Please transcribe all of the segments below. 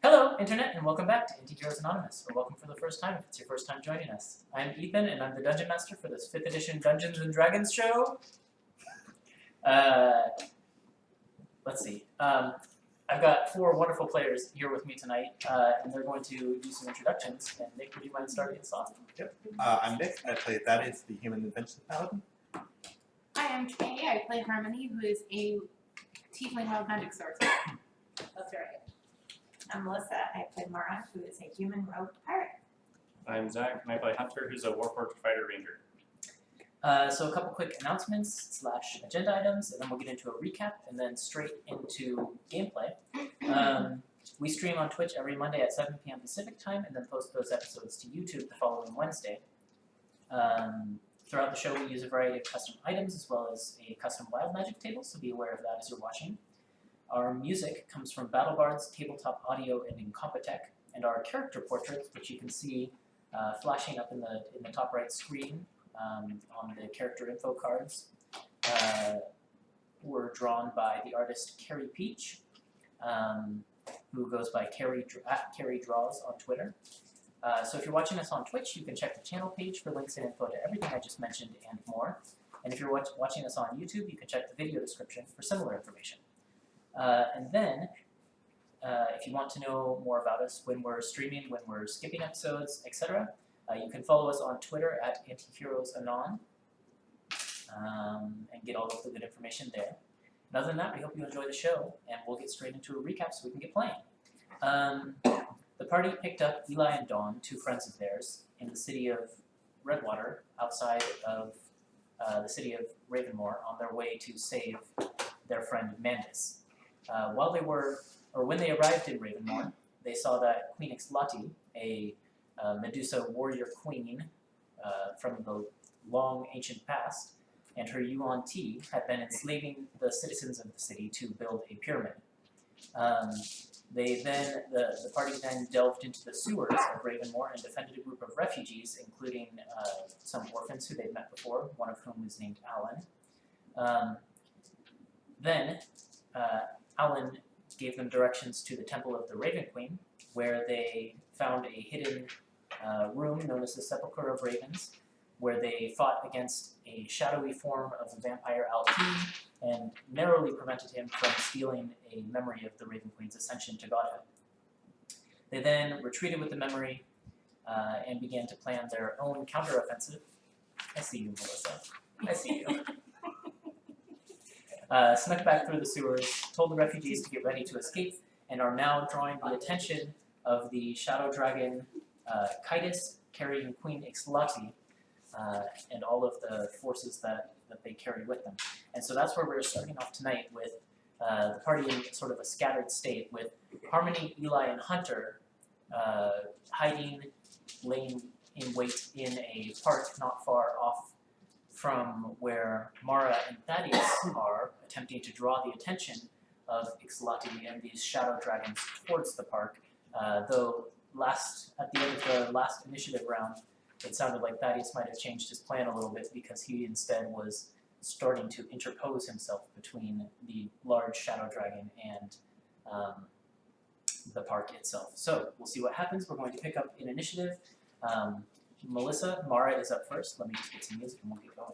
Hello, Internet, and welcome back to Antiheroes Anonymous, or welcome for the first time if it's your first time joining us. I'm Ethan, and I'm the Dungeon Master for this 5th edition Dungeons & Dragons show. Let's see. I've got 4 wonderful players here with me tonight, and they're going to do some introductions. And Nick, would you mind starting us off? Yep. I'm Nick. I play Thaddeus, the Human Invention Paladin. Hi, I'm Kay. I play Harmony, who is a tiefling wild magic sorcerer. That's right. I'm Melissa. I play Mara, who is a human rogue pirate. I'm Zach, and I play Hunter, who's a Warforged Fighter Ranger. So a couple quick announcements / agenda items, and then we'll get into a recap, and then straight into gameplay. We stream on Twitch every Monday at 7 p.m. Pacific time, and then post those episodes to YouTube the following Wednesday. Throughout the show, we use a variety of custom items, as well as a custom wild magic table, so be aware of that as you're watching. Our music comes from BattleBards, TabletopAudio, and Incompetech, and our character portraits, which you can see flashing up in the top right screen on the character info cards, were drawn by the artist Carrie Peach, who goes by Carrie Draws on Twitter. So if you're watching us on Twitch, you can check the channel page for links and info to everything I just mentioned and more. And if you're watching us on YouTube, you can check the video description for similar information. And then, if you want to know more about us when we're streaming, when we're skipping episodes, etc., you can follow us on Twitter at AntiheroesAnon and get all of the good information there. And other than that, we hope you enjoy the show, and we'll get straight into a recap so we can get playing. The party picked up Eli and Dawn, 2 friends of theirs, in the city of Redwater, outside of the city of Ravenmoor, on their way to save their friend Mandus. When they arrived in Ravenmoor, they saw that Queen Ixlati, a Medusa warrior queen from the long ancient past, and her Yuan Ti had been enslaving the citizens of the city to build a pyramid. The party then delved into the sewers of Ravenmoor and defended a group of refugees, including some orphans who they'd met before, one of whom was named Alan. Alan gave them directions to the Temple of the Raven Queen, where they found a hidden room known as the Sepulchre of Ravens, where they fought against a shadowy form of the vampire Alti and narrowly prevented him from stealing a memory of the Raven Queen's ascension to godhood. They then retreated with the memory and began to plan their own counteroffensive. I see you, Melissa. I see you. Snuck back through the sewers, told the refugees to get ready to escape, and are now drawing the attention of the Shadow Dragon Kitus carrying Queen Ixlati and all of the forces that they carry with them. And so that's where we're starting off tonight, with the party in sort of a scattered state, with Harmony, Eli, and Hunter hiding, laying in wait in a park not far off from where Mara and Thaddeus are, attempting to draw the attention of Ixlati and these shadow dragons towards the park. Though at the end of the last initiative round, it sounded like Thaddeus might have changed his plan a little bit, because he instead was starting to interpose himself between the large shadow dragon and the park itself. So we'll see what happens. We're going to pick up in initiative. Melissa, Mara is up first. Let me just get some music and we'll get going.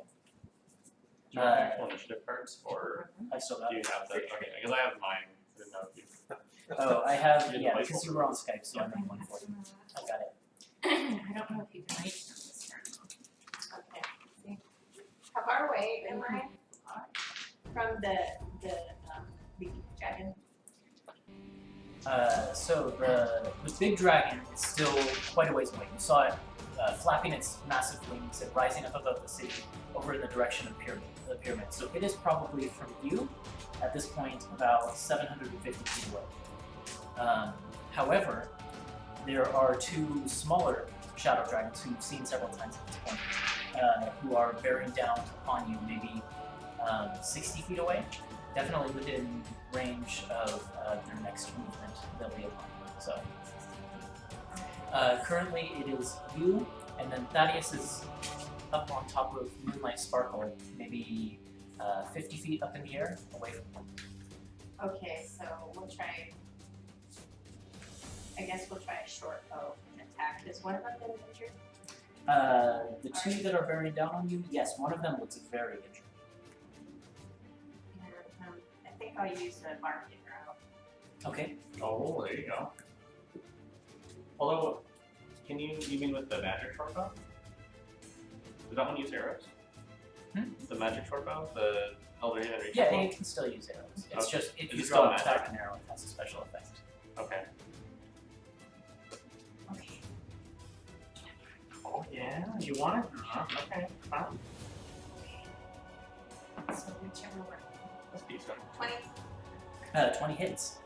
Do you have actual initiative cards, or I still got do you have the? Okay, because I have mine. I didn't know if you. Oh, I have, yeah, because you were on Skype, so I made one for you. I got it. I don't know if you can write on this turn. Okay. See. How far away am I from the dragon? So the big dragon is still quite a ways away. You saw it flapping its massive wings and rising up above the city over in the direction of the pyramid. So it is probably from you at this point about 750 feet away. However, there are 2 smaller shadow dragons who you've seen several times at this point, who are bearing down upon you, maybe 60 feet away. Definitely within range of their next movement they'll be upon you. So currently it is you, and then Thaddeus is up on top of Moonlight Sparkle, maybe 50 feet up in the air, away from him. Okay, so we'll try I guess we'll try a short bow and attack. Is one of them been injured? The two that are bearing down on you, yes, one of them looks very injured. And, I think I'll use the barbed arrow. Okay. Oh, there you go. Although, you mean with the magic short bow? Does that one use arrows? The magic short bow? The Elder Haven Reach? Yeah, you can still use arrows. It's Okay. just if Is you it still draw magic? back an arrow, it has a special effect. Okay. Okay. Oh yeah, you want it? Okay, fine. So whichever one. That's decent. 20. 20 hits.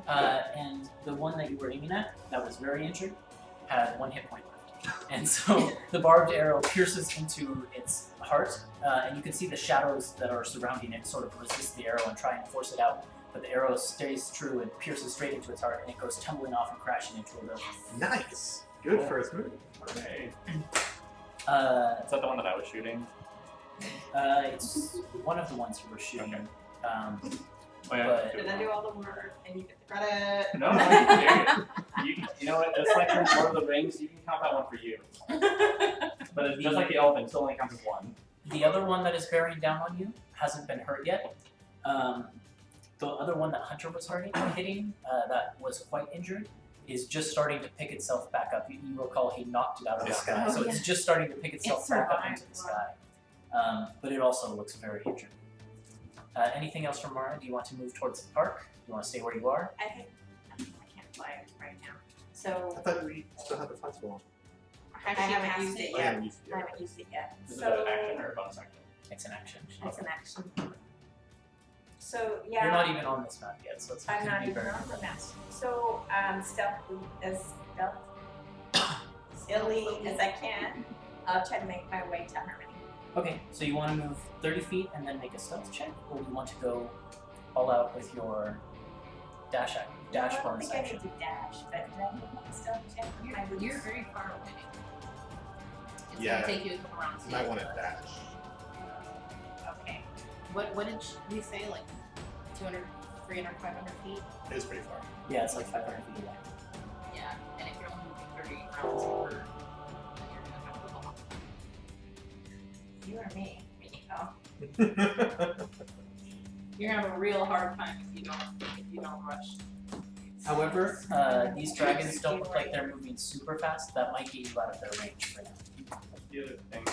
And the one that you were aiming at, that was very injured, had 1 hit point left. And so the barbed arrow pierces into its heart, and you can see the shadows that are surrounding it sort of resist the arrow and try and force it out. But the arrow stays true and pierces straight into its heart, and it goes tumbling off and crashing into a building. Nice. Good first move. Okay. Uh, Is that the one that I was shooting? it's one of the ones you were shooting. Oh yeah. But- Did I do all the work and you get the credit? No, no, you know what? It's like from Lord of the Rings. You can count that one for you. But it's just like the elephant, still only counts as one. The other one that is bearing down on you hasn't been hurt yet. The other one that Hunter was hitting, that was quite injured, is just starting to pick itself back up. You recall he knocked it out of the Yeah. sky, Oh, so yeah. it's just starting to pick itself back up into the survived. sky. But it also looks very injured. Anything else from Mara? Do you want to move towards the park? Do you want to stay where you are? I think I can't fly it right now. So I thought we still had the flexible one. I haven't used it I yet. haven't used it I yet. haven't used it yet. Is So it an action or a bonus action? It's an action. it's an action. So yeah. You're not even on this map yet, so it's I'm going to not be even very on the different. map. So silly as I can, I'll try to make my way to Harmony. Okay, so you want to move 30 feet and then make a stealth check, or do you want to go all out with your dash I don't bonus think I action? need to dash, but did I make my stealth check? I would You're very far away. It's Yeah. gonna take you a couple rounds. You might want to dash. Okay. What did we say? Like 200, 300, 500 feet? It is pretty far. Yeah, it's like 500 feet away. Yeah. And if you're only moving 30 rounds per, then you're gonna have to go off. You or me? Me. Oh. You're gonna have a real hard time if you don't rush. However, these dragons don't look like they're moving super fast. That might get you out of their range for now. The other thing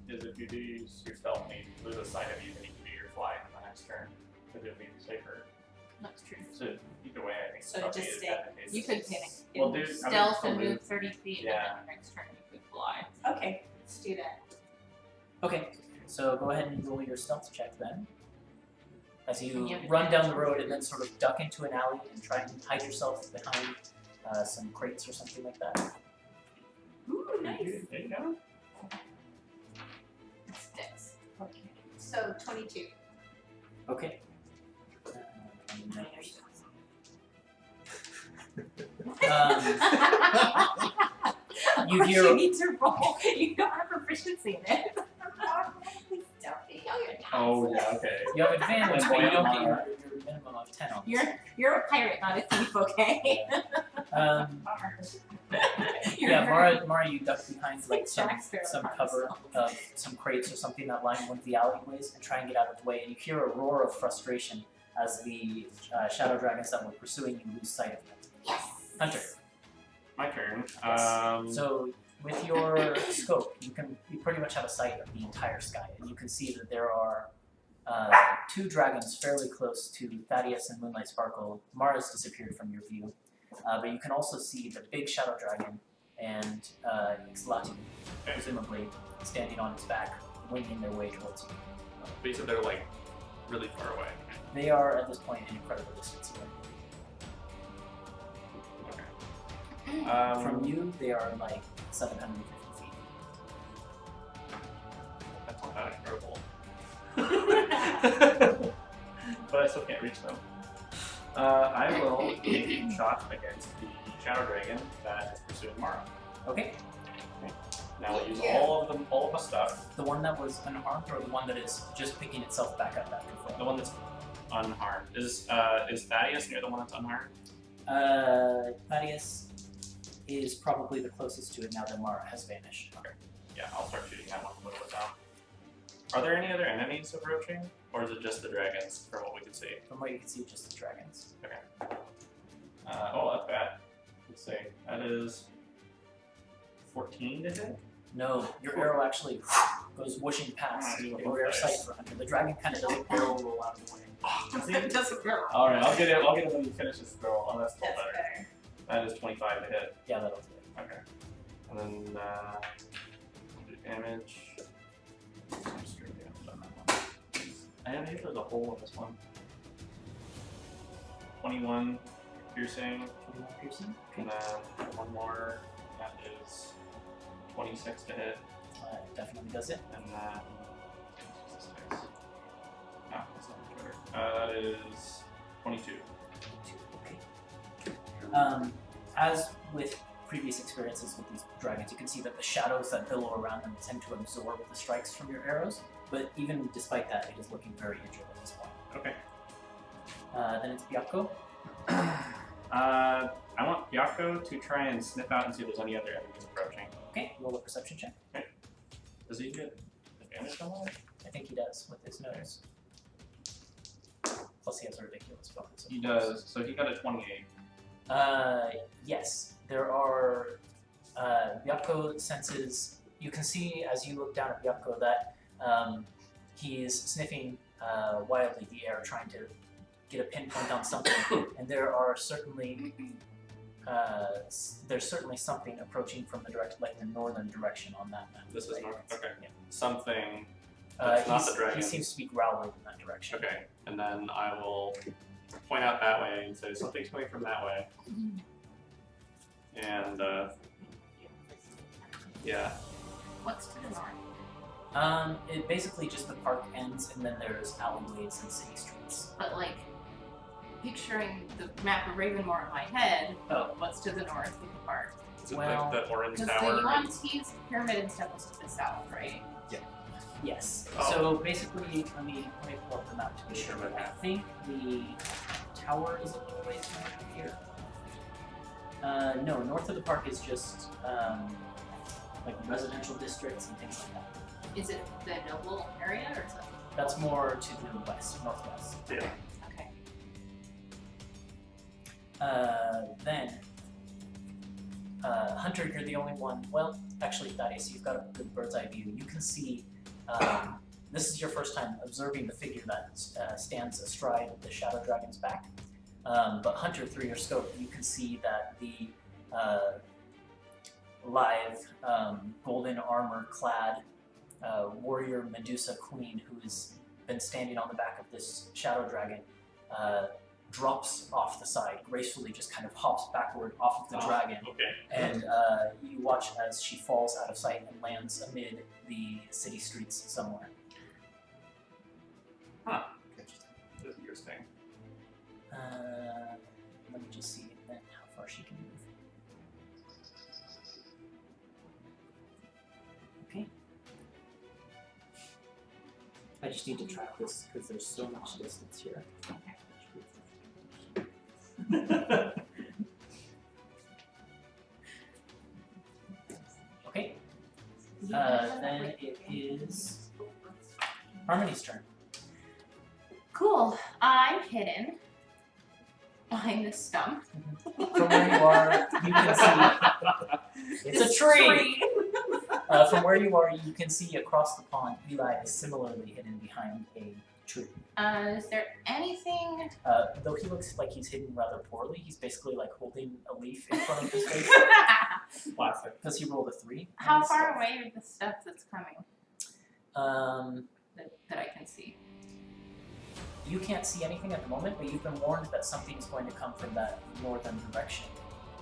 is if you do use your stealth and you lose a sight of you, then you can do your fly on the next turn. Because it'll be safer. That's true. So either way, I think So probably just is stay- advantageous. You could Well, dude, I mean, stealth and probably- move 30 feet, Yeah. and then next turn you could fly. Okay, let's do that. Okay, so go ahead and roll your stealth check then. As And you you have run down the advantage. road and then sort of duck into an alley and try and hide yourself behind some crates or something like that. Ooh, nice. There you go. Sticks. Okay. So 22. Okay. You hear- You need to roll. You don't have proficiency in it. Stealthy. Oh yeah, okay. You have advantage, but you don't get your minimum of 10 on this. You're a pirate, not a thief, okay? Yeah, Mara, you duck behind like some Jack Sparrow cover of some crates or something that line one of the alleyways and try and get out of the way. And you hear a roar of frustration as the shadow dragons that were pursuing you lose sight of them. Yes. Hunter. My turn. Yes. So with your scope, you pretty much have a sight of the entire sky, and you can see that there are two dragons fairly close to Thaddeus and Moonlight Sparkle. Mara's disappeared from your view, but you can also see the big shadow dragon and Ixlati, presumably standing on its back, winging their way towards you. But so they're like really far away. They are at this point an incredible distance away. Okay. From you, they are like 750 feet. That's not that incredible. But I still can't reach them. I will make a shot against the Shadow Dragon that is pursuing Mara. Okay, Now I'll use Yeah. all of my stuff. the one that was unharmed or the one that is just picking itself back up after The falling? one that's unharmed. Is Thaddeus near the one that's unharmed? Thaddeus is probably the closest to it now that Mara has vanished. Yeah, I'll start shooting that one a little bit down. Are there any other enemies approaching? Or is it just the dragons from what we can see? From what you can see, just the dragons. Okay. Oh, that's bad. Let's see. That is 14 to hit? No, your arrow actually goes whooshing past Ah, your rear sight for Hunter. The dragon kind of does a barrel roll out of the way. It doesn't go. Alright, I'll get it when he finishes the throw. Oh, that's still That's better. better. That is 25 to hit. Yeah, that'll do it. Okay. And then, do damage. Straight damage on that one. And maybe there's a hole in this one. 21 piercing. 21 piercing. And then one more. That is 26 to hit. Definitely does it. And then. What's this dice? Ah, that's not much better. That is 22. Okay. As with previous experiences with these dragons, you can see that the shadows that billow around them tend to absorb the strikes from your arrows, but even despite that, it is looking very injured at this point. Okay. Then it's Byakko. I want Byakko to try and sniff out and see if there's any other enemies approaching. Okay, roll a perception check. Does he get advantage on that? I think he does with his nose. Plus he has a ridiculous bonus. He does. So he got a 28. Yes, there are, Byakko senses, you can see as you look down at Byakko that he is sniffing wildly the air, trying to get a pinpoint on something, and there are certainly, there's certainly something approaching from the like the northern direction on that map. This is north. Okay. Yeah. Something. That's not the dragon. He seems to be growling in that direction. Okay. And then I will point out that way and say something's coming from that way. And yeah. What's to the north? It basically just the park ends, and then there's alleyways and city streets. But like, picturing the map of Ravenmoor in my head, what's to the north of the park? Is it Well, like the orange Because tower? the Yuan-Ti's pyramid and stuff is to the south, right? Yes. Oh. So basically, let me pull up the map to be sure, but I think the tower is a little ways north of here. No, north of the park is just like residential districts and things like that. Is it the noble area or is it? That's more to the west, northwest. Yeah. Okay. Then, Hunter, you're the only one. Well, actually, Thaddeus, you've got a good bird's eye view. You can see. This is your first time observing the figure that stands astride the Shadow Dragon's back. But Hunter, through your scope, you can see that the live, golden armor-clad warrior Medusa Queen, who has been standing on the back of this Shadow Dragon, drops off the side, gracefully just kind of hops backward off of the dragon. Okay. And you watch as she falls out of sight and lands amid the city streets somewhere. Huh. That's interesting. Let me just see then how far she can move. Okay. I just need to track this because there's so much distance here. Okay. Then it is Harmony's turn. Cool. I'm hidden behind this stump. From where you are, you can see it's a tree. From where you are, you can see across the pond. Eli is similarly hidden behind a tree. Is there anything? Though he looks like he's hidden rather poorly, he's basically like holding a leaf in front of his face Classic. because he rolled a 3. How far away are the stuff that's coming Um, that I can see? you can't see anything at the moment, but you've been warned that something is going to come from that northern direction.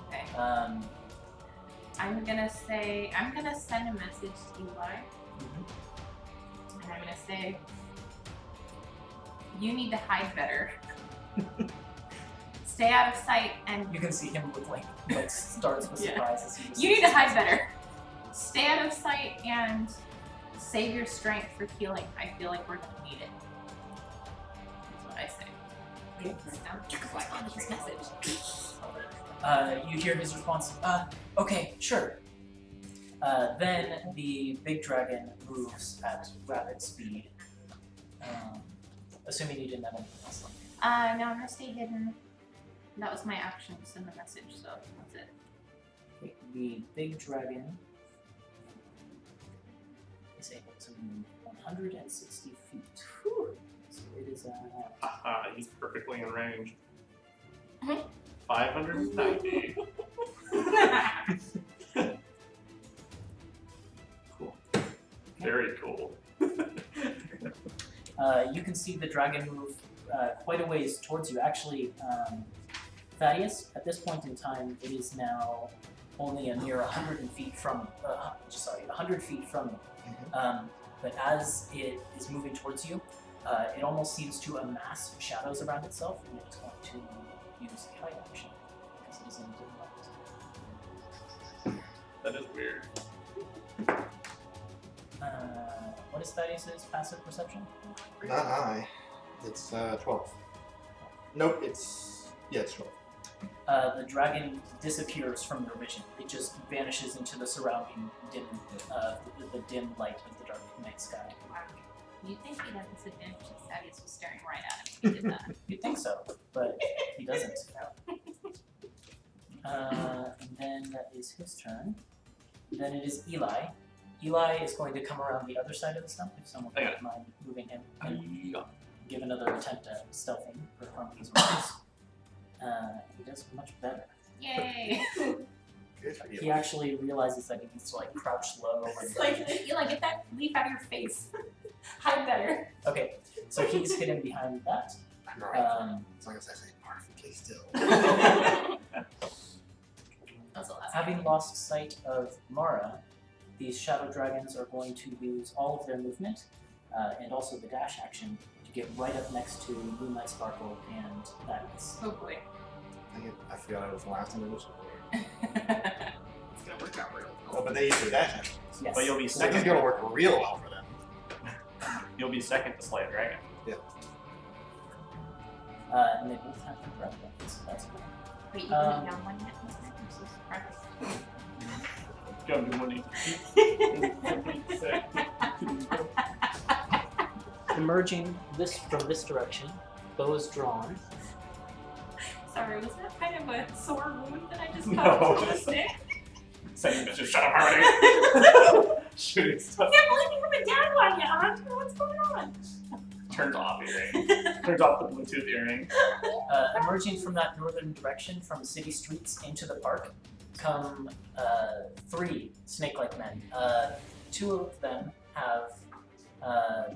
Okay. I'm I'm gonna send a message to Eli, and I'm gonna say, you need to hide better. Stay out of sight, and You can see him with like starts with Yeah. surprise as he you need to hide better. Stay out of sight and save your strength for healing. I feel like we're gonna need it. That's what I say. Okay. Respond to his message. You hear his response, okay, sure. Then the big dragon moves at rapid speed. Assuming you didn't have anything else. No, I'm gonna stay hidden. That was my action to send the message, so that's it. Okay, the big dragon is able to move 160 feet. Whew. So it is Haha, he's perfectly in range. Mhm. 590. Cool. Very cool. you can see the dragon move quite a ways towards you. Actually, Thaddeus, at this point in time, it is now only a mere 100 feet from you. But as it is moving towards you, it almost seems to amass shadows around itself, and it's going to use kite action because it is in dim light. That is weird. What is Thaddeus's passive perception? Not high. It's 12. Nope, it's 12. The dragon disappears from your vision. It just vanishes into the surrounding dim, the dim light of the dark night sky. You'd think he'd have this advantage if Thaddeus was staring right at him when he did that. You'd think so, but he doesn't. And then that is his turn. Then it is Eli. Eli is going to come around the other side of the stump if someone Okay. wouldn't mind moving him and give another attempt at stealthing for Harmony's moves. He does much better. Yay! Good for He you. actually realizes that he needs to like crouch low. It's like, Eli, get that leaf out of your face. Hide better. Okay, so he's hidden behind that. I'm alright. As long as I say perfectly still. That's the last Having lost sight of Mara, these shadow dragons are going to use all of their movement and also the dash action to get right up next to Moonlight Sparkle and Thaddeus. Oh boy. I forgot I was the last in the mission. It's gonna work out real well. Oh, but they use their dash action. Yes. But you'll be So this is second. gonna work real well for them. You'll be second to slay a dragon. And they both have their breath weapons, so that's cool. Wait, you didn't down one yet? I'm so surprised. Go do money. Emerging from this direction, bows drawn. Sorry, was that kind of a sore wound that I just No. caught with a stick? Saying bitches, shut up already. Shooting stuff. I can't believe you haven't down one yet, Hunter. What's going on? Turns off earring. Turns off the Bluetooth earring. Emerging from that northern direction, from city streets into the park, come 3 snake-like men. 2 of them have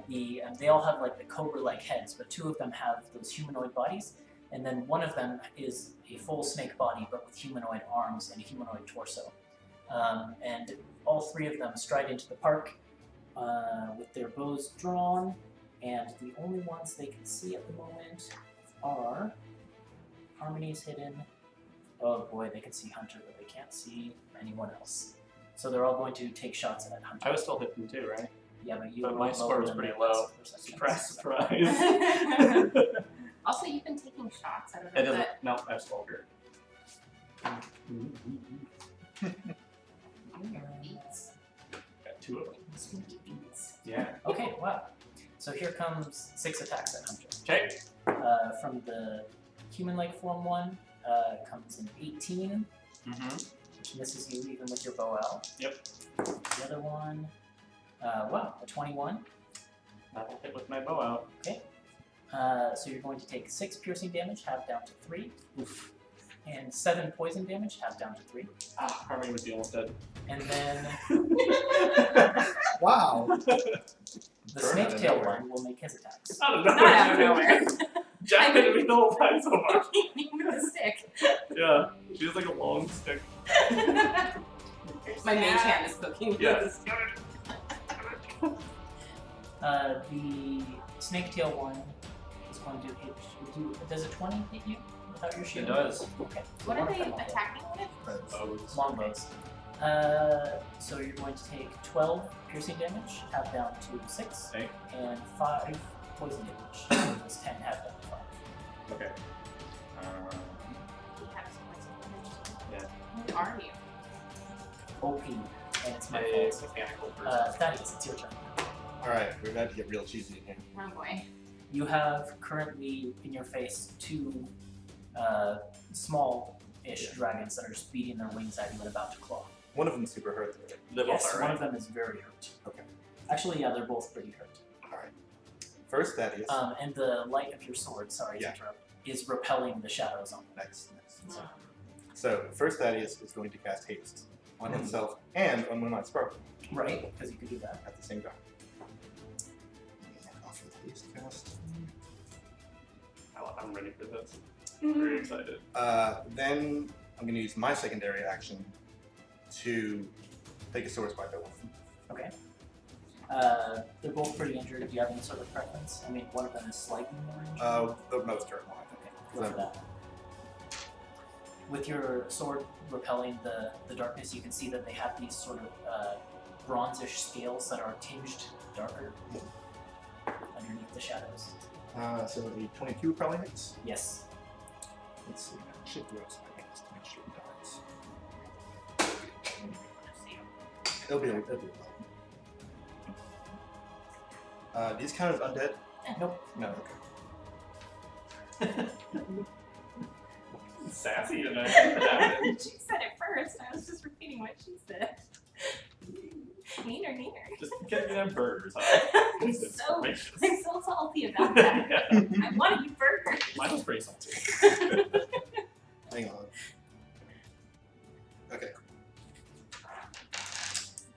they all have like the cobra-like heads, but 2 of them have those humanoid bodies, and then one of them is a full snake body, but with humanoid arms and a humanoid torso. And all 3 of them stride into the park with their bows drawn, and the only ones they can see at the moment are Harmony's hidden. Oh boy, they can see Hunter, but they can't see anyone else. So they're all going to take shots at Hunter. I was still hitting too, right? Yeah, but you But were my lower score was than pretty their low. passive Surprise, perception. surprise. Also, you've been taking shots. I don't It know doesn't. that. No, I was vulgar. Beats. Got 2 of them. Sneaky beats. Yeah. Okay, wow. So here comes 6 attacks at Hunter. Okay. From the human-like form one, comes an 18, which misses you even with your bow out. Yep. The other one, wow, a 21. That'll hit with my bow out. Okay. So you're going to take 6 piercing damage, half down to 3. Oof. And 7 poison damage, half down to 3. Ah, Harmony would be almost dead. And then Wow. the snake tail one will make his attacks. Out of Not out of nowhere. Jack hit me the whole time so much. With the stick. Yeah. She has like a long stick. My mage hand is poking. Yeah. The snake tail one is going to hit. Does a 20 hit you without your shield? It does. Okay. What are they attacking with? Bows. Longbows. So you're going to take 12 piercing damage, half down to 6, Okay. and 5 poison damage. It's 10, half down to 5. Okay. are you? OP, and it's my A fault. mechanical person. Thaddeus, it's your turn. Alright, we're about to get real cheesy again. Oh boy. You have currently in your face two small-ish dragons that are just beating their wings at you and about to claw. One of them's super hurt though. They're both Yes, one alright. of them is very hurt. Okay. Actually, yeah, they're both pretty hurt. Alright. First, that is. And the light of your sword, sorry to interrupt, is repelling the shadows on them. Nice. So, first Thaddeus is going to cast haste on himself and on Moonlight Sparkle Right, because you could do that. at the same time. Off with haste cast. I'm ready for this. Very excited. Then I'm going to use my secondary action to take a sword spike at one of them. Okay. They're both pretty injured. Do you have any sort of preference? I mean, one of them is slightly more injured. The most hurt one. Okay, go for that. With your sword repelling the darkness, you can see that they have these sort of bronzish scales that are tinged darker underneath the shadows. So the 22 probably hits. Yes. Let's see. I should throw spike to make sure it dies. It'll be these count as undead? Nope. No, okay. Sassy and She said it first. I was just repeating what she said. Neener. Just get them burgers, huh? I'm It's so delicious. I'm so salty about that. Yeah. I want to eat burgers. Mine was pretty salty. Hang on. Okay.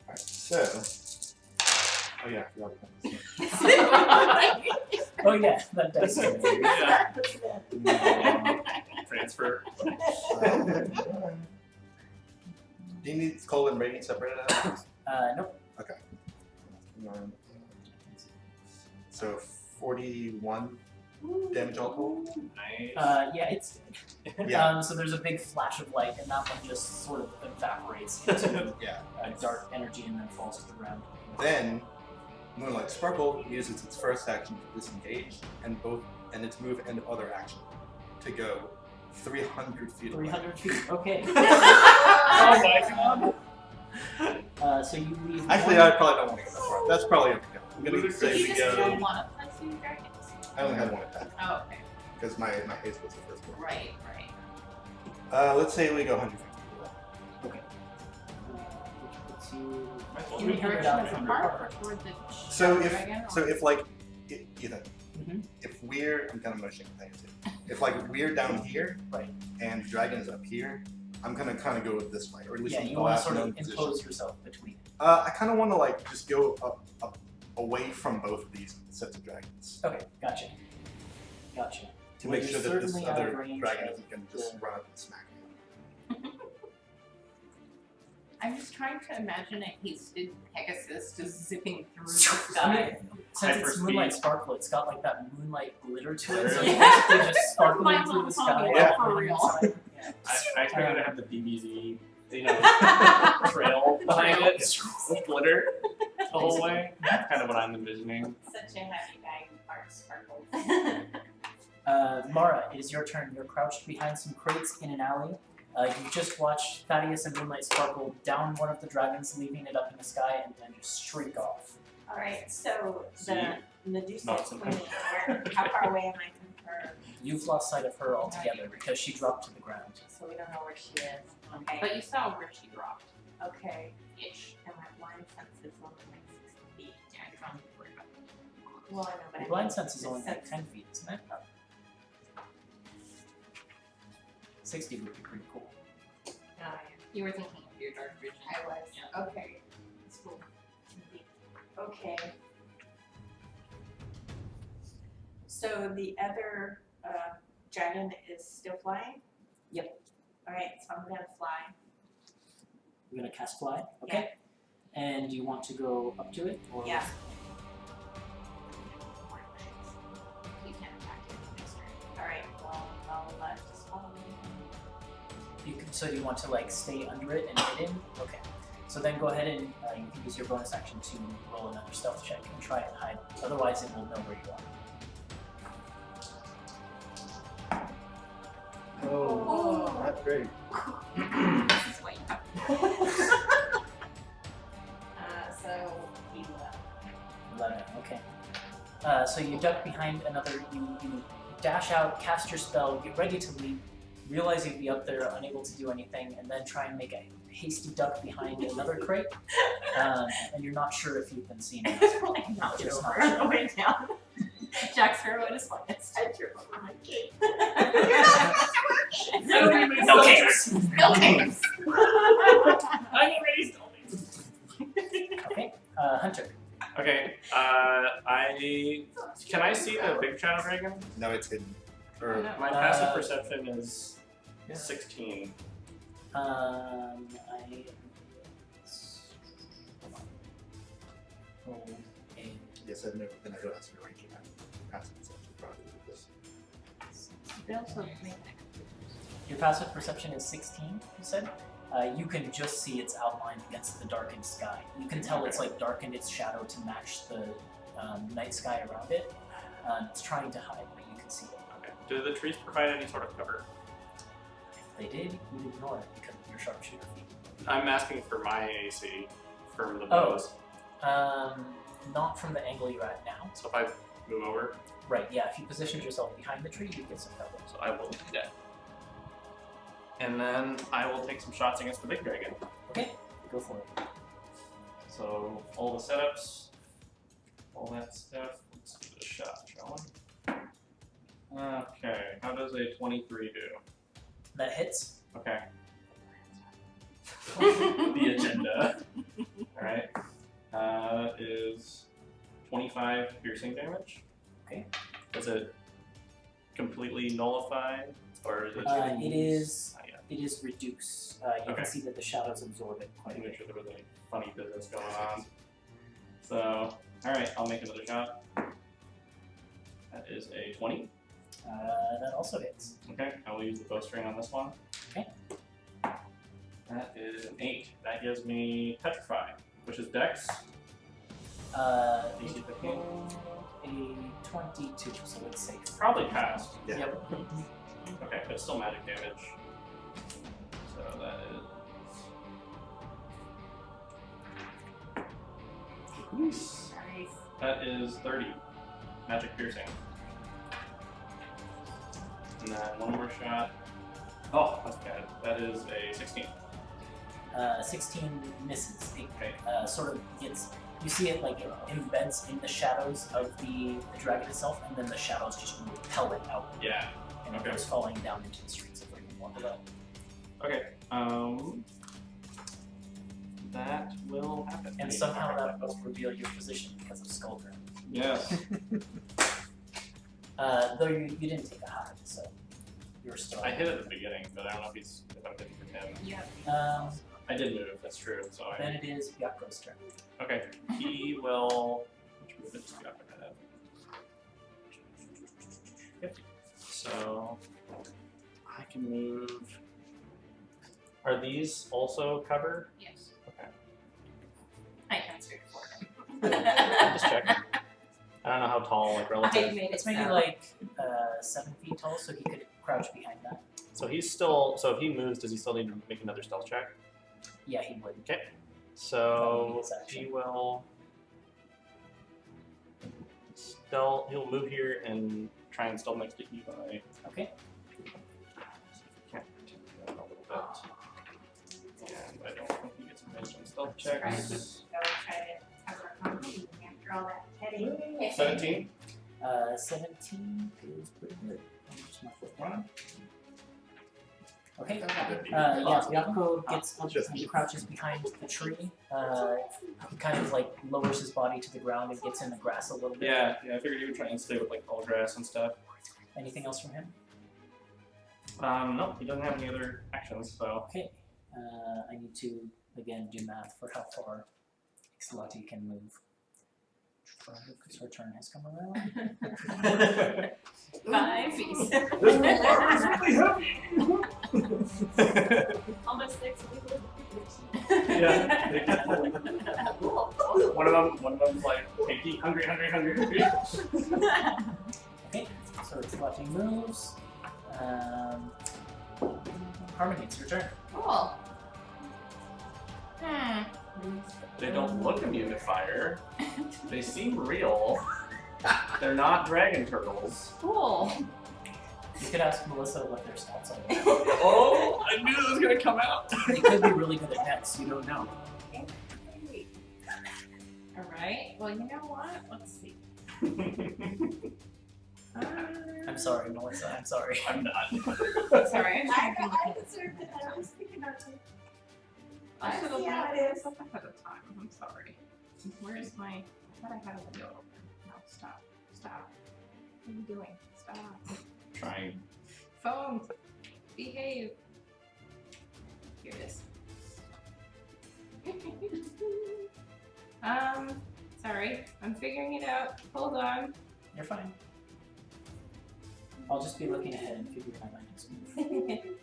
Alright, so. Oh yeah, I forgot about this. Oh yeah, that does. Yeah. Transfer. Do you need Cold and Radiant separated out? Nope. Okay. So 41 damage all told? Nice. Yeah, it's Yeah. so there's a big flash of light, and that one just sort of evaporates into Yeah. dark energy and then falls to the ground. Then Moonlight Sparkle uses its first action to disengage, and its move and other action to go 300 feet away. 300 feet. Okay. Oh my god. So you leave. Actually, I probably don't want to go that far. That's probably okay. I'm gonna You say You we just go. killed one of the two dragons. I only had one attack Oh, okay. because my haste was the first one. Right. Let's say we go 150 feet away. Okay. Which puts you. In the 300 direction out of the from park your or park. toward the So dragon? if like either Mhm. if we're I'm kind of motioning with that too. If like we're down here, Right. and the dragon is up here, I'm gonna kind of go this way, or at least Yeah, in you the want to last sort known of position. impose yourself between. I kind of want to like just go up away from both of these sets of dragons Okay, gotcha. to Well, make you're sure that this certainly out of other range dragon of isn't gonna just the- run up and smack me. I'm just trying to imagine a hasted Pegasus just zipping through the I sky. mean, since it's Hyperspeed. moonlight sparkle, it's got like that moonlight glitter to it, so Yeah. it's basically just sparkling My through mom the told me sky. that for on the real. inside. Yeah. I expected to have the DBZ, trail behind it. With glitter the whole way. That's kind of what I'm envisioning. Such a happy guy who heart sparkles. Mara, it is your turn. You're crouched behind some crates in an alley. You just watched Thaddeus and Moonlight Sparkle down one of the dragons, leaving it up in the sky, and then just streak off. Alright, so See? the Medusa Not queen, something. how far away am I from her? You've lost sight of her altogether because she dropped to the ground. So we don't know where she is. Okay. But you saw where she dropped. Okay. Ish. And my blind sense is only like 6 feet. Yeah, you're not worried about that. Well, I know, but The I blind mean, sense is the only like sense- 10 feet, isn't it? 60 would be pretty cool. Oh, yeah. You were thinking of your dark vision. I was. Yeah. Okay. It's cool. Okay. So the other dragon is still flying? Yep. Alright, so I'm gonna fly. You're gonna cast fly, okay? And you want to go up to it, or Yeah. You can't attack it next turn. Alright, well, I'll just follow you. you can? So you want to like stay under it and hidden? Okay. So then go ahead and you can use your bonus action to roll another stealth check and try and hide. Otherwise, it will know where you are. Oh, not great. This is why you So 11, okay. So you duck behind another, you dash out, cast your spell, get ready to leap, realize you'd be up there, unable to do anything, and then try and make a hasty duck behind another crate. And you're not sure if you've been seen. It's like not Just over not on the way down. Jack's heroine is like, it's time to over my gate. No caves! No caves! I'm already stealthy. Okay, Hunter. Okay, can I see the big shadow dragon? No, it's hidden. Or My passive perception is 16. yes, I know. Then I don't have to be ranking that. Passive perception probably with this. They also make Your passive perception is 16, you said? You can just see its outline against the darkened sky. You can tell it's like darkened its shadow to match the night sky around it. It's trying to hide, but you can see it. Okay. Do the trees provide any sort of cover? If they did, you'd ignore it because of your sharpshooter feat. I'm asking for my AC from the bows. Not from the angle you're at now. So if I move over, Right, yeah, if you positioned yourself behind the tree, you get some cover. so I will do that. And then I will take some shots against the big dragon. Okay, go for it. So all the setups, all that stuff. Let's do the shot, shall we? Okay, how does a 23 do? That hits. Okay. The agenda. Alright. Is 25 piercing damage. Okay. Is it completely nullified? Or is it It is reduced. You Okay. can see that the shadows absorb it quite a make bit. sure there was any funny business going on. So, alright, I'll make another shot. That is a 20. That also hits. Okay, I will use the bowstring on this one. Okay. That is an 8. That gives me Petrify, which is Dex. DC 15. A 22, so it's safe. Probably passed. Yeah. Yep. Okay, but it's still magic damage. So that is. Nice. That is 30. Magic piercing. And then one more shot. Oh, that's bad. That is a 16. 16 misses. It Okay. sort of gets. You see it like it embeds in the shadows of the dragon itself, and then the shadows just repel it out, Yeah. and it Okay. goes falling down into the streets of Ravenmoor below. Okay. That will happen. And somehow that will reveal your position because of Skullcrown. Yes. Though you didn't take a hide, so you're still. I hit at the beginning, but I don't know if I'm hitting for him. Yep. I did move, that's true. So Then it is Yako's turn. okay. He will. Which move is Yakko gonna have? 50. So I can move. Are these also cover? Yes. Okay. I answered for him. Just checking. I don't know how tall, like I relative. made it It's maybe sound. like 7 feet tall, so he could crouch behind that. So he's still. So if he moves, does he still need to make another stealth check? Yeah, he would. Okay. So His action. he will. Stealth. He'll move here and try and stealth next to Evi. Okay. Can't take that a little bit. And I don't think he gets advantage on stealth Right. checks. Go try to cover comedy after all that petty. 17. 17 is pretty good. Just my foot down. Okay. Okay. Yeah, Yako gets up and crouches behind the tree. He kind of like lowers his body to the ground and gets in the grass a little bit. Yeah, I figured he would try and stay with like tall grass and stuff. Anything else from him? No, he doesn't have any other actions, so. Okay. I need to again do math for how far Ixlati can move. Because her turn has come around. 5 feet. Almost 6 feet. Yeah. One of them's like, Pinky, hungry. Okay, so Ixlati moves. Harmony, it's your turn. Cool. They don't look immune to fire. They seem real. They're not dragon turtles. Cool. You could ask Melissa what their stats are. Oh, I knew it was gonna come out. They could be really good at Dex, you don't know. Alright, well, you know what? Let's see. I'm sorry, Melissa, I'm sorry. I'm not. Sorry, I'm trying to I think. deserved it. I was thinking about it. I should have see how it is. looked ahead of time. I'm sorry. Where's my? I thought I had a window open. No, stop. Stop. What are you doing? Stop. Trying. Phone. Behave. Here it is. Sorry. I'm figuring it out. Hold on. You're fine. I'll just be looking ahead and figuring out my next move.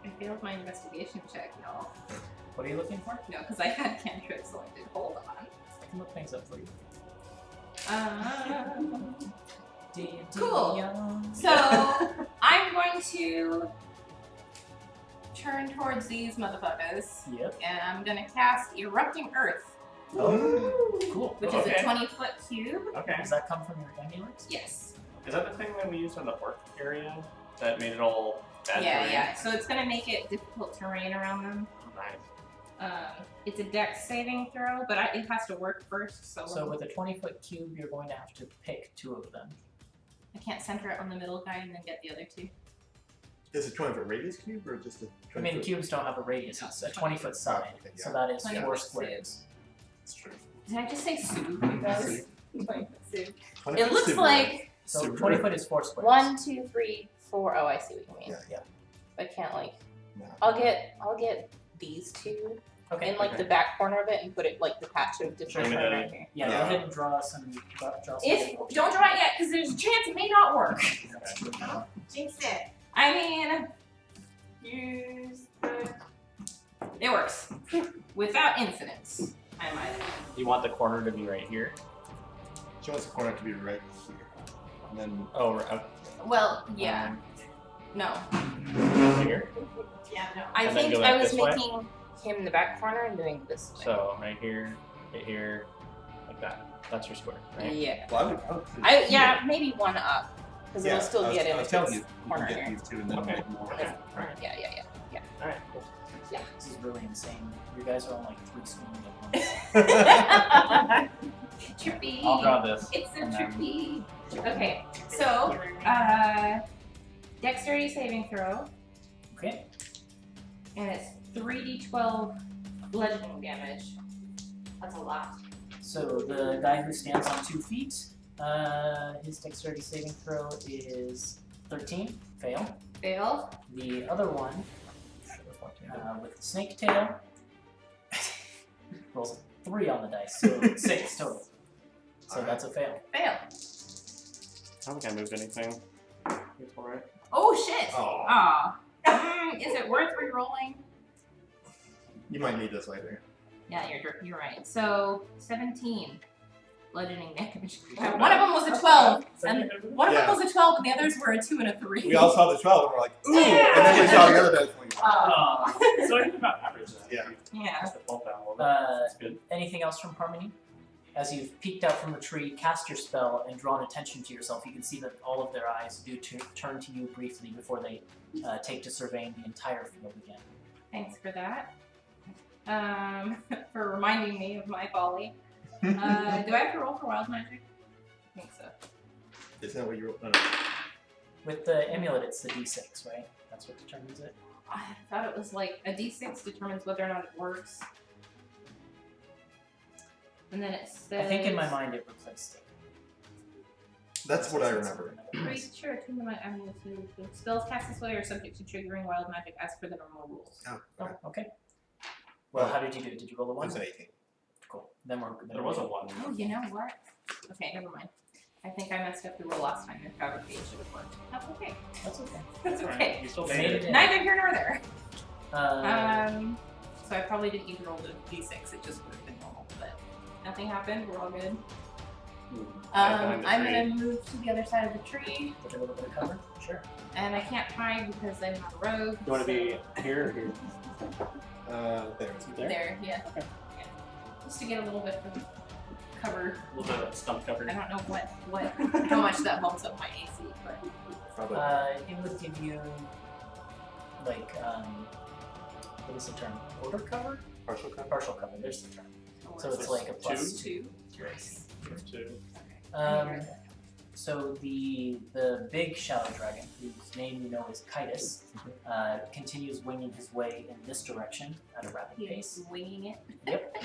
I failed my investigation check, y'all. What are you looking for? No, because I had cantrip selected. Hold on. I can look things up for you. Cool. So I'm going to turn towards these motherfuckers, Yep. and I'm gonna cast Erupting Earth, Oh, cool. which is Okay. a 20-foot cube. Okay. Does that come from your amulets? Yes. Is that the thing that we used in the fort area that made it all bad? Yeah, terrain? yeah. So it's gonna make it difficult terrain around them. Nice. It's a dex saving throw, but it has to work first. So with a 20-foot cube, you're going to have to pick 2 of them. I can't center it on the middle guy and then get the other 2. Is it 20-foot radius cube or just a 20-foot? I mean, cubes don't have a radius, it's a 20-foot side, Okay, so yeah. that is 20 4 foot squares. That's true. Did I just say soup, you guys? 20-foot soup. 20 It foot looks super. like So Super. 20 foot is 4 squares. 1, 2, 3, 4. Oh, I see what you mean. Yeah. I can't like. No. I'll get these 2 Okay. in like the back corner of it and put it like the patch of different Sure. color right here. Yeah, go Yeah. ahead and draw some. If don't draw it yet, because there's a chance it may not work. Jinx it. I mean, use the. It works without incidents. I might add. You want the corner to be right here? She wants the corner to be right here. And then Oh, right Well, yeah, no. here. Yeah, no. I And then think go I like was this way? making him in the back corner and doing this way. So right here, like that. That's your square, right? Yeah. well, I would put it Yeah, maybe one up because Yeah, it'll still I was, get in I was its telling you, you corner can get here. these 2 and then Okay. make more. Okay. Alright. Yeah. Alright, cool. This is really insane. You guys are on like 3 screens at once. Trippy. I'll draw this. It's so and then- trippy. Okay, so dexterity saving throw, Okay. and it's 3d12 bludgeoning damage. That's a lot. So the guy who stands on 2 feet, his dexterity saving throw is 13. Fail. Fail. The other one, with the snake tail, rolls a 3 on the dice, so 6 total. So that's a fail. Fail. I don't think I moved anything. It's alright. Oh shit. Oh, Aw. Is it worth re-rolling? you might need this later. Yeah, you're right. So 17 bludgeoning damage. Not One of bad. them was a 12, Is that and good? one of them Yeah. was a 12, and the others were a 2 and a 3. We all saw the 12 and we're like, ooh! And then we saw the other dice going, So I think about average then. Yeah. Yeah. Just the 12 down a little bit. That's good. Anything else from Harmony? As you've peeked out from the tree, cast your spell, and drawn attention to yourself, you can see that all of their eyes do turn to you briefly before they take to surveying the entire field again. Thanks for that. For reminding me of my folly. Do I have to roll for wild magic? I think so. isn't that what you wrote? No, no. With the amulet, it's the d6, right? That's what determines it. I thought it was like a d6 determines whether or not it works. And then it says. I think in my mind it replaced it. That's what I remember. Creature attuned to my amulet. Spells cast this way are subject to triggering wild magic as per the normal rules. Oh, Oh, okay. okay. Well, how did you do? Did you roll a It 1? was an 18. Cool. Then we're There was a 1. Oh, you know what? Okay, never mind. I think I messed up the roll last time and fabricate should have worked. That's okay. That's okay. That's Alright, okay. you still You made made it. it in. Neither here nor there. Uh, So I probably didn't even roll the d6. It just would have been normal, but nothing happened. We're all good. Behind the I'm tree. gonna move to the other side of the tree, Get a little bit of cover. Sure. and I can't hide because I'm not a rogue. You want to be here or here? There. there? Yeah. Okay. Yeah. Just to get a little bit of cover. A little bit of stump cover. I don't know how much that bumps up my AC, but Probably. It would give you like what is the term? Order cover? Partial cover. Partial cover. There's the term. So it's like a plus two. Two. So the big shadow dragon, whose name you know is Kitus, continues winging his way in this direction at a rapid pace. He's winging it. Yep.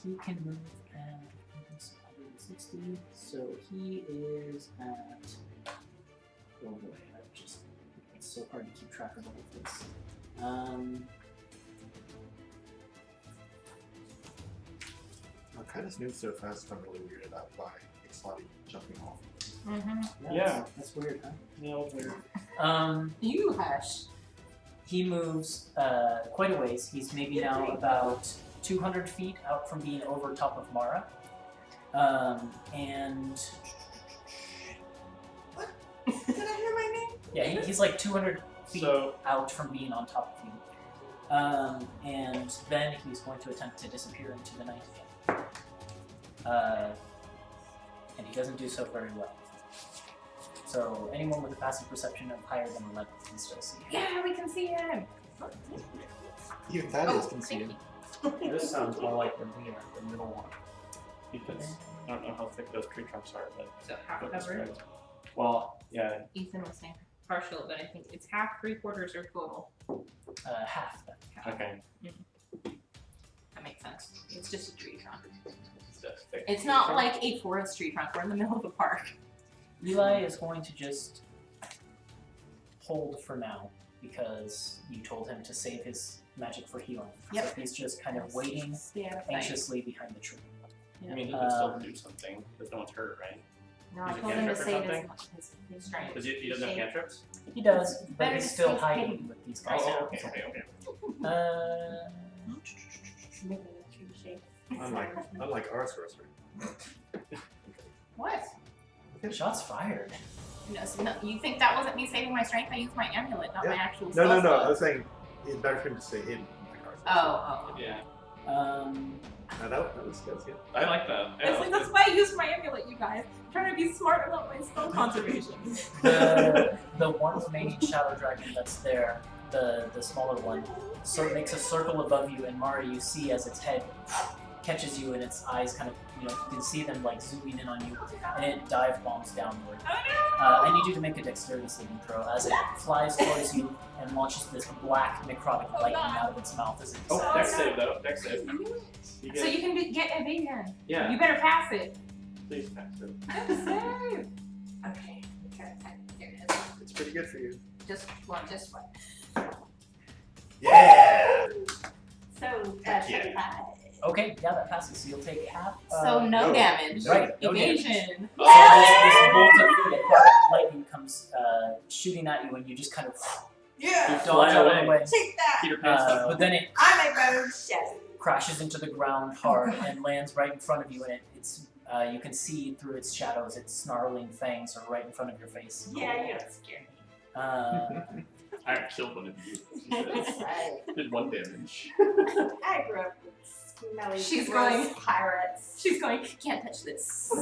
He can move at 160, so he is at. Oh boy, it's so hard to keep track of all of this. Kind of moves so fast, I'm really weirded out by Ixlati jumping off. Yeah. That's weird, huh? Yeah, weird. You hush. He moves quite a ways. He's maybe now about 200 feet out from being over top of Mara. And What? Did I hear my name? yeah, he's like 200 feet So out from being on top of you. And then he's going to attempt to disappear into the night again. And he doesn't do so very well. So anyone with a passive perception of higher than 11 can still see him. Yeah, we can see him. Even Thaddeus can see thank him. you. this sounds more like the middle one. Because I don't know how thick those tree trunks are, but So half but it's covered. good. Well, yeah. Ethan was saying partial, but I think it's half, 3/4, or total. Half then. Okay. That makes sense. It's just a tree trunk. It's just thick. It's not like a forest tree trunk. We're in the middle of a park. Eli is going to just hold for now because you told him to save his magic for healing. Yep. So he's just kind of waiting Yeah, anxiously behind the tree. I mean, he can still do something because no one's hurt, right? No, I Use a told him to cantrip or save something? his strength. Does he doesn't have cantrips? He does, but Better he's to still stay hiding hidden. with these guys. Oh, okay. Maybe a tree shape. Unlike our sorcerer. What? Shots fired. No, so no, you think that wasn't me saving my strength? I used my amulet, not my actual No, spell no, no. slot. I was saying it's better for him to stay hidden. Like ours. Oh. Yeah. No, that was good. I like that. Yeah, That's why I used my amulet, you guys. I'm trying to be smart about my spell conservation. The one remaining shadow dragon that's there, the smaller one, so it makes a circle above you, and Mara, you see as its head catches you and its eyes kind of, you can see them like zooming in on you, and it dive bombs downward. I need you to make a dexterity saving throw as it flies towards you and launches this black necrotic lightning out of its mouth as it Oh, descends. dex save though. Dex save. You So you can get evasion. yeah. You better pass it. Please pass it. Save. Okay. There it is. It's pretty good for you. Just one. Yeah. So, Yeah. Okay, yeah, that passes. So you'll take half. So no no. damage. Right, no Evasion. So this bolt of necrotic lightning comes shooting at you, and you just kind of You dodge fly out of away. the way. Take that. Peter Pan style. But then it I'm a rogue shadow. crashes into the ground hard and lands right in front of you, and it's you can see through its shadows, its snarling fangs are right in front of your face. Yeah, you don't scare me. I killed one of you. Did 1 damage. I grew up with smelly She's gross going- pirates. She's going, can't touch this. So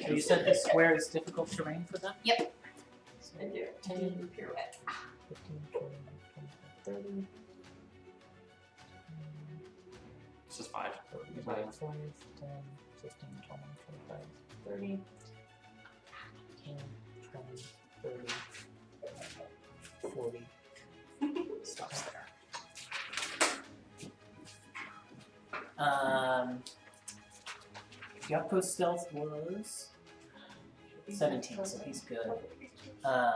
you said this square is difficult terrain for them? Yep. I do. 10, Pirouette. 15, 20, 25, 30, This is 5. 5, 10, 15, 20, 25, 30, 10, 20, 30, 40. Stops there. Yako's stealth was 17, so he's good. No,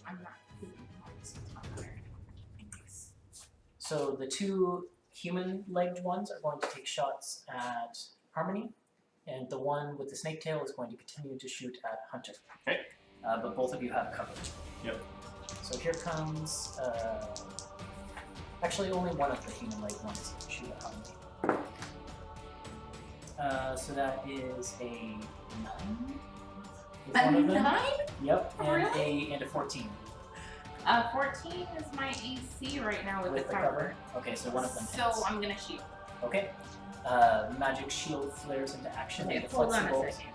I'm not. So the two human-legged ones are going to take shots at Harmony, and the one with the snake tail is going to continue to shoot at Hunter. Okay. But both of you have cover. Yep. So here comes Actually, only one of the human-like ones shoot at Harmony. So that is a 9. Is one A of them. 9? Yep, and Really? a 14 14 is my AC right now with with the cover. Okay, so one of them hits. So I'm gonna shoot. Okay. Magic shield flares into action. Okay, and the hold on a flexible- second.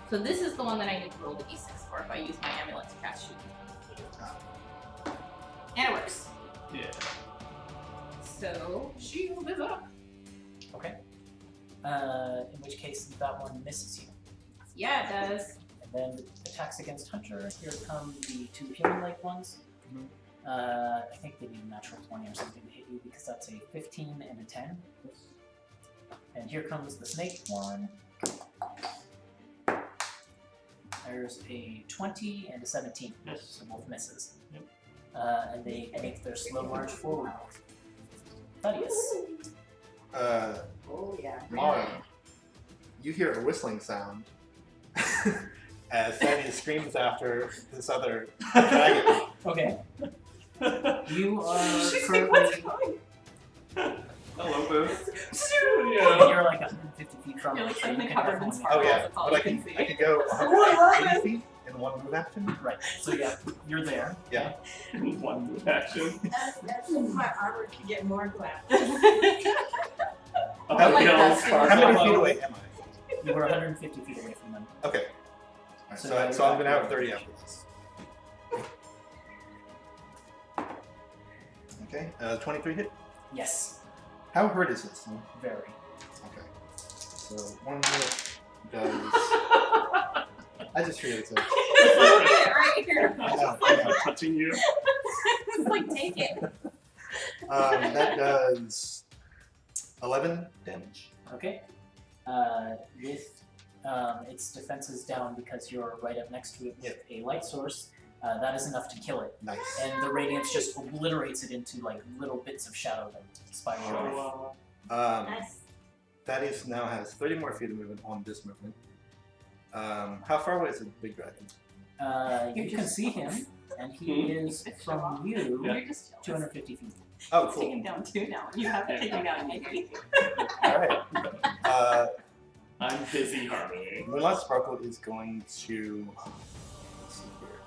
So this is the one that I need to roll the d6 for if I use my amulet to cast shoot. And it works. Yeah. So shield is up. Okay. In which case that one misses you. Yeah, it does. And then attacks against Hunter. Here come the 2 human-like ones. I think they need a natural 20 or something to hit you because that's a 15 and a 10. And here comes the snake one. There's a 20 and a 17. Yes. So both misses. Yep. And they make their slow march forward. Thaddeus. Oh yeah. Mara, you hear a whistling sound as Thaddeus screams after this other dragon. Okay. You are She's like, currently... what's going Hello, Booth. Yeah, you're like 150 feet from You're it, like so you suddenly can covered in definitely- sparkles. Oh yeah, That's all but I you can can I see. can go 180 feet in one move action. Right, so yeah, you're there. Yeah. One move action. That's when my armor could get more glass. Oh, like no, that. sparkle. How many feet away am I? You were 150 feet away from them. Okay. Alright, So so, now so you're I'm gonna back have to 30 after this. Okay, 23 hit. Yes, How hurt is this? very. Okay. So one hit does. I just figured it's a. Look at it right here. I know, I know. Touching you. It's like, take it. That does 11 damage. Okay. With its defenses down because you're right up next to it with a light source, that is enough to kill it. Nice. And the radiance just obliterates it into like little bits of shadow that spiral off. Nice. Thaddeus now has 30 more feet of movement on this movement. How far away is the big dragon? You can see him, and he is from you You're just jealous. 250 feet. Oh, It's cool. taken down 2 now. You have to take him down immediately. Alright. I'm busy, Harmony. Moonlight Sparkle is going to. Let's see here.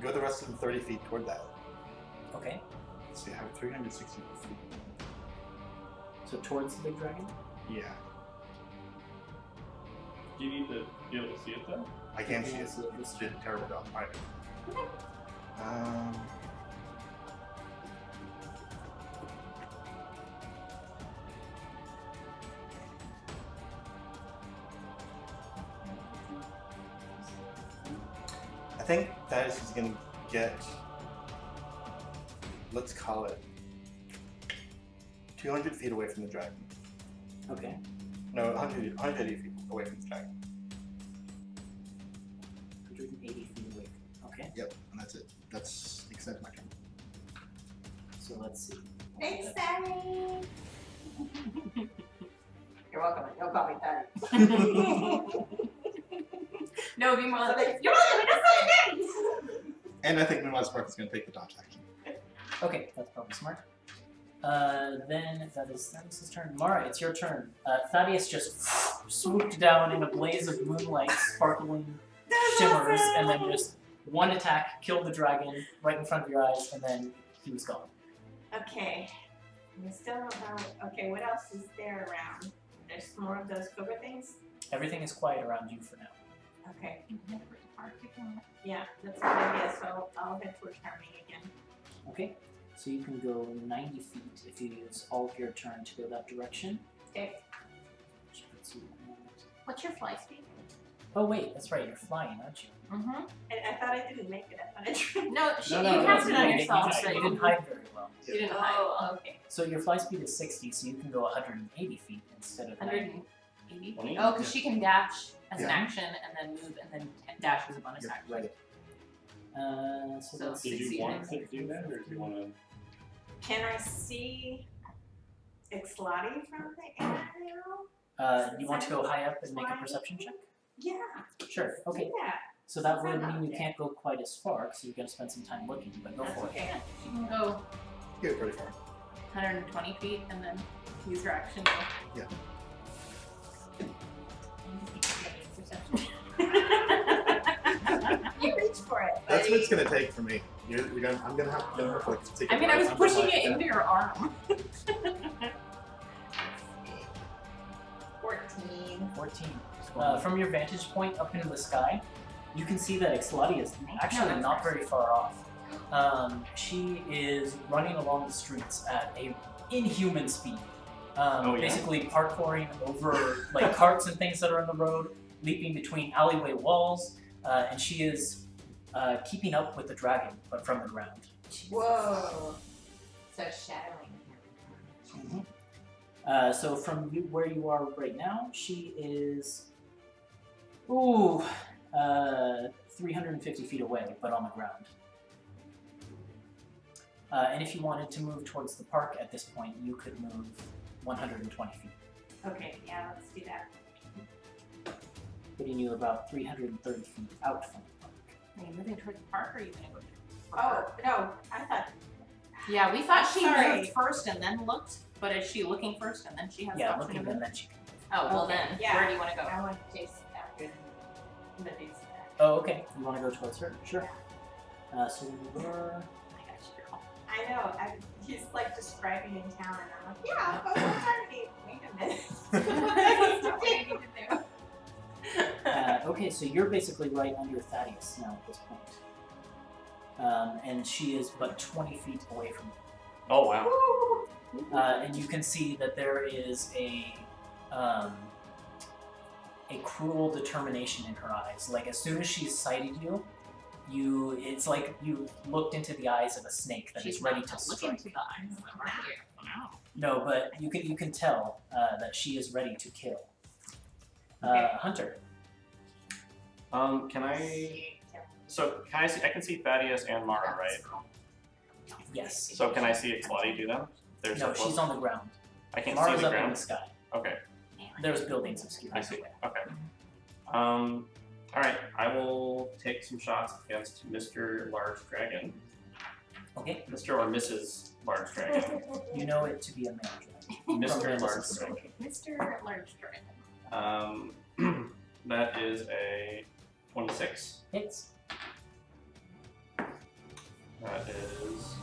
Go the rest of the 30 feet toward that. Okay. Let's see, I have 360 feet. So towards the big dragon? Yeah. Do you need to be able to see it though? I can't see it. see it. It's been a terrible job hiding. I think Thaddeus is going to get, let's call it, 200 feet away from the dragon. Okay. No, 180 feet away from the dragon. 180 feet away. Okay. Yep, and that's it. That's the extent of my turn. So let's see. Thanks, Sammy. You're welcome. Don't call me Daddy. No, be more like, You're welcome. Don't call me Daddy. And I think Moonlight Sparkle is going to take the dodge action. Okay, that's probably smart. Then that is Thaddeus' turn. Mara, it's your turn. Thaddeus just swooped down in a blaze of moonlight, sparkling shimmers, and then just one attack killed the dragon right in front of your eyes, and then he was gone. Okay. We still don't know. Okay, what else is there around? There's more of those cobra things? Everything is quiet around you for now. Okay. Yeah, that's a good idea. So I'll head towards Harmony again. Okay, so you can go 90 feet if you use all of your turn to go that direction. Okay. Which puts you at- what's your fly speed? Oh wait, that's right, you're flying, aren't you? Mm-hmm. I thought I didn't make it. I thought I tried. No, No, you cast it on you yourself, didn't- so you you didn't hide very well. You didn't Oh, hide. okay. So your fly speed is 60, so you can go 180 feet instead of 90. 180. 20? Oh, because she can dash as an Yeah. action and then move and then dash as a bonus Yeah, action. right. So So let's Did see. you want to do that, or do you want to? Can I see Ixlati from the air? You want to go high up and make a perception check? Yeah. Sure, okay. Yeah. So that would mean you can't go quite as far because you're going to spend some time looking, but go That's for it. okay. She can go Get pretty far. 120 feet and then use her action. Go. Yeah. You reach for it. That's what buddy. it's gonna take for me. I'm gonna have to like take. I mean, I was I'm pushing like, it into your arm. 14. 14. From your vantage point up into the sky, you can see that Ixlati is actually not very far off. She is running along the streets at a inhuman speed. Basically parkouring over like carts and things that are on the road, leaping between alleyway walls, and she is keeping up with the dragon, but from the ground. Whoa. So shadowing. So from where you are right now, she is 350 feet away, but on the ground. And if you wanted to move towards the park at this point, you could move 120 feet, Okay, yeah, let's do that. putting you about 330 feet out from the park. Are you moving towards the park or are you going to go to Oh, no, I thought. Yeah, we thought she Sorry. moved first and then looked, but is she looking first and then she has the Yeah, option looking to and move? then she can move. Oh, well Okay, then, yeah. where do you want to go? I want to chase after the dude's back. Oh, okay. You want to go towards her? Sure. So you were... I got you, girl. I know, he's like describing in town, and I'm like, yeah, but what's already? Wait a minute. What do you need to do? Okay, so you're basically right under Thaddeus now at this point. And she is but 20 feet away from you. Oh wow. And you can see that there is a cruel determination in her eyes. Like as soon as she's sighted you, it's like you looked into the eyes of a snake that is She's ready not to looking strike. to the eyes. Wow. No, but you can tell that she is ready to kill. Okay. Hunter. Can I? So can I see? I can see Thaddeus and Mara, right? Yes. So can I see Ixlati do them? There's No, she's on the ground. I can't Mara's see the up in ground. the sky. Okay, There's buildings obscured. I see. Okay. All right. I will take some shots against Mr. Large Dragon. Okay. Mr. or Mrs. Large Dragon. You know it to be a male dragon. Mr. From Large Mrs. Dragon. Mr. Large Dragon. That is a 26. Hits. That is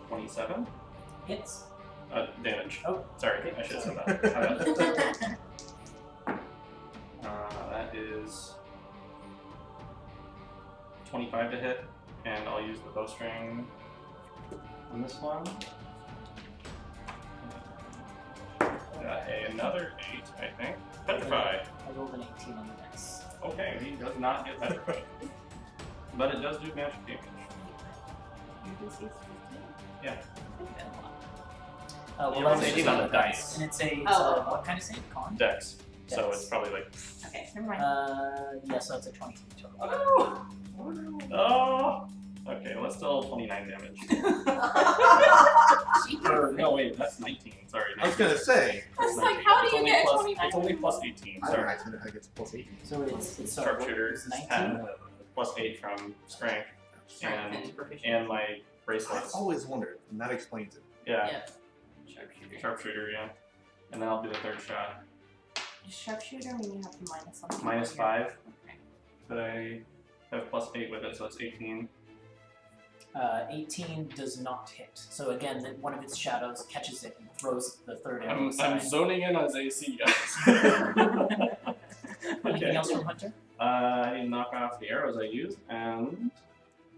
27. Hits. Damage. Oh, Sorry, okay. I should have said that. That is 25 to hit, and I'll use the bowstring on this one. Got another 8, I think. Petrify. I rolled an 18 on the dice. Okay, he does not get petrified. But it does do magic damage. Your DC is 15? Yeah. Well, You that rolled was 18 just on the dice. And it's a what kind of save? Con? Dex. So Dex. it's probably like. Okay, never mind. Yeah, so it's a 23 total. Oh! Oh! Okay, let's still 29 damage. Or, no, wait, that's 19. Sorry. I was gonna say. I was like, how do It's you only get plus- 29? It's only plus 18. I don't Sorry. actually know how to get plus 18. So it's sorry, Sharpshooter it's is 19. 10, plus 8 from strength, and my I've bracelets. always wondered, and that explains it. Yeah, Yeah. sharpshooter, yeah. And then I'll do the third shot. Sharpshooter, mean you have to minus something. Minus here. 5, Okay. but I have plus 8 with it, so it's 18. 18 does not hit. So again, one of its shadows catches it and throws the third arrow I'm aside. zoning in on his AC, guys. Anything else from Hunter? I need to knock off the arrows I used, and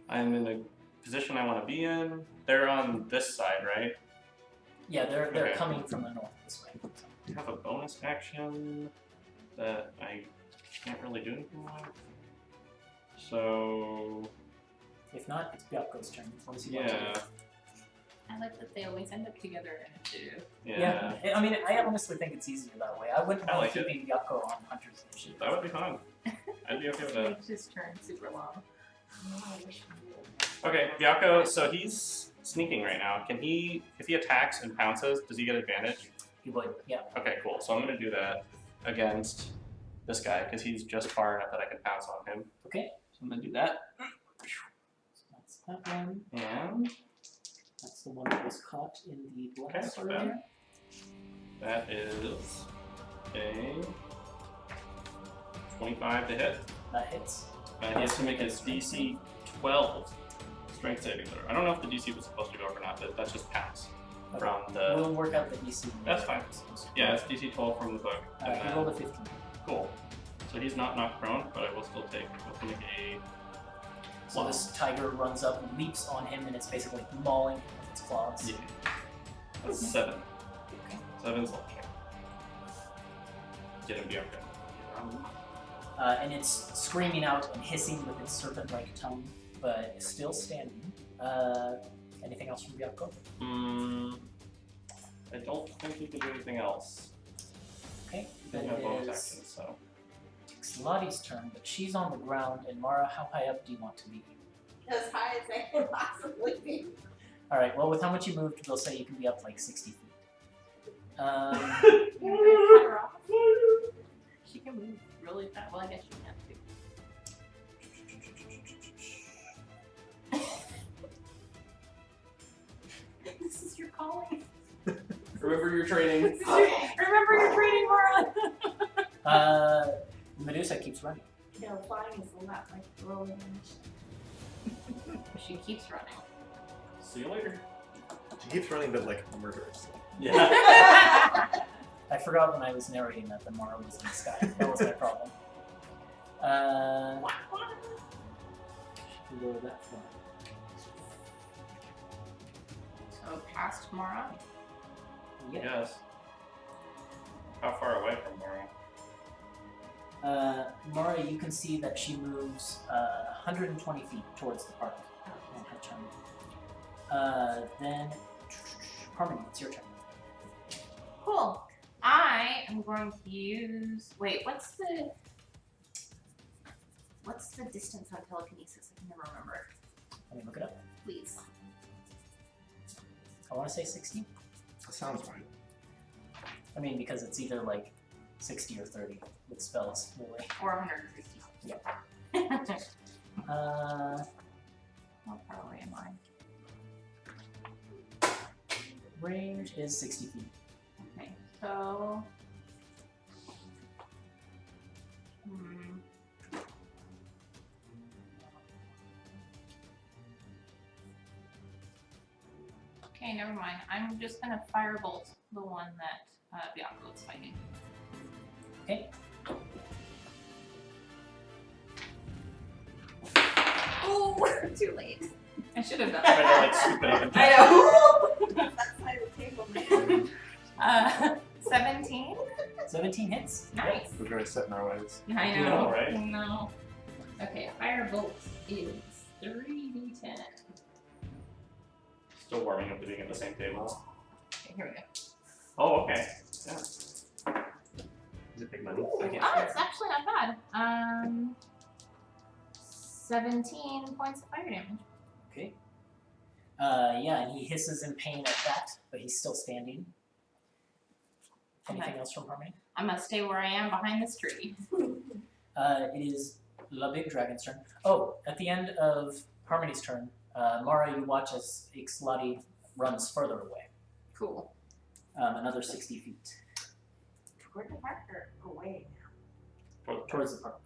I'm in the position I want to be in. They're on this side, right? Yeah, they're Okay. coming from the north this way. I have a bonus action that I can't really do anything with. So, If not, it's Byako's turn. What does he want to yeah. do? I like that they always end up together in initiative. Yeah. I mean, I honestly think it's easier that way. I wouldn't I mind like it. keeping Byako on Hunter's initiative. That would be fun. I'd be okay with that. Makes his turn super long. Okay, Byako, so he's sneaking right now. Can he, if he attacks and pounces, does he get advantage? He would, yeah. Okay, cool. So I'm going to do that against this guy because he's just far enough that I can pounce on him. Okay. So I'm gonna do that. So that's that one. And That's the one that was caught in the blast Okay, earlier. that is a 25 to hit. That hits. And he has to make his DC 12 strength saving throw. I don't know if the DC was supposed to go up or not, but that's just pass from the. We'll work out the DC. That's fine. Yeah, it's DC 12 from the book. And He then, rolled a 15. cool. So he's not knocked prone, but I will still take. Let's make a. So this tiger runs up, leaps on him, and it's basically mauling him with its claws. Yeah. That's 7. Okay. 7 slashing. Get him beyond him. And it's screaming out and hissing with its serpent-like tongue, but still standing. Anything else from Bianco? I don't think he can do anything else. Okay, He then doesn't have bonus it action, is so. Ixlati's turn, but she's on the ground. And Mara, how high up do you want to be? As high as I can possibly be. All right. Well, with how much you moved, they'll say you can be up like 60 feet. You're gonna cut her off. She can move really fast. Well, I guess she can too. This is your calling. Remember your training. Remember your training, Mara. Medusa keeps running. You know, flying is a lot like rolling. She keeps running. See you later. She keeps running, but like murderous. Yeah. I forgot when I was narrating that the Mara was in the sky. That was my problem. She can go that far. So past Mara. Yes. How far away from Mara? Mara, you can see that she moves 120 feet towards the park. On her turn. Then, Harmony, it's your turn. Cool. I am going to use. Wait, what's the distance on telekinesis? I can never remember. Let me look it up. Please. I want to say 60. That sounds right. I mean, because it's either like 60 or 30 with spells, really. Or 150. Yep. How far away am I? Range is 60 feet. Okay, so. Okay, never mind. I'm just gonna firebolt the one that Bianco is fighting. Okay. Oh, too late. I should have done Try to that. like scoop it up and I know. That side of the table, man. 17. 17 hits. Nice. We're very set in our ways. I You know. know, right? No. Okay, firebolt is 3d10. Still warming up to being at the same table. Okay, here we go. Oh, okay. Yeah. Is it big money? I can't Oh, share. it's actually not bad. 17 points of fire damage. Okay. Yeah, and he hisses in pain at that, but he's still standing. Anything Okay. else from Harmony? I'm gonna stay where I am behind this tree. It is La Big Dragon's turn. Oh, at the end of Harmony's turn, Mara, you watch as Ixlati runs further away. Cool. Another 60 feet Toward the park or away? towards the park.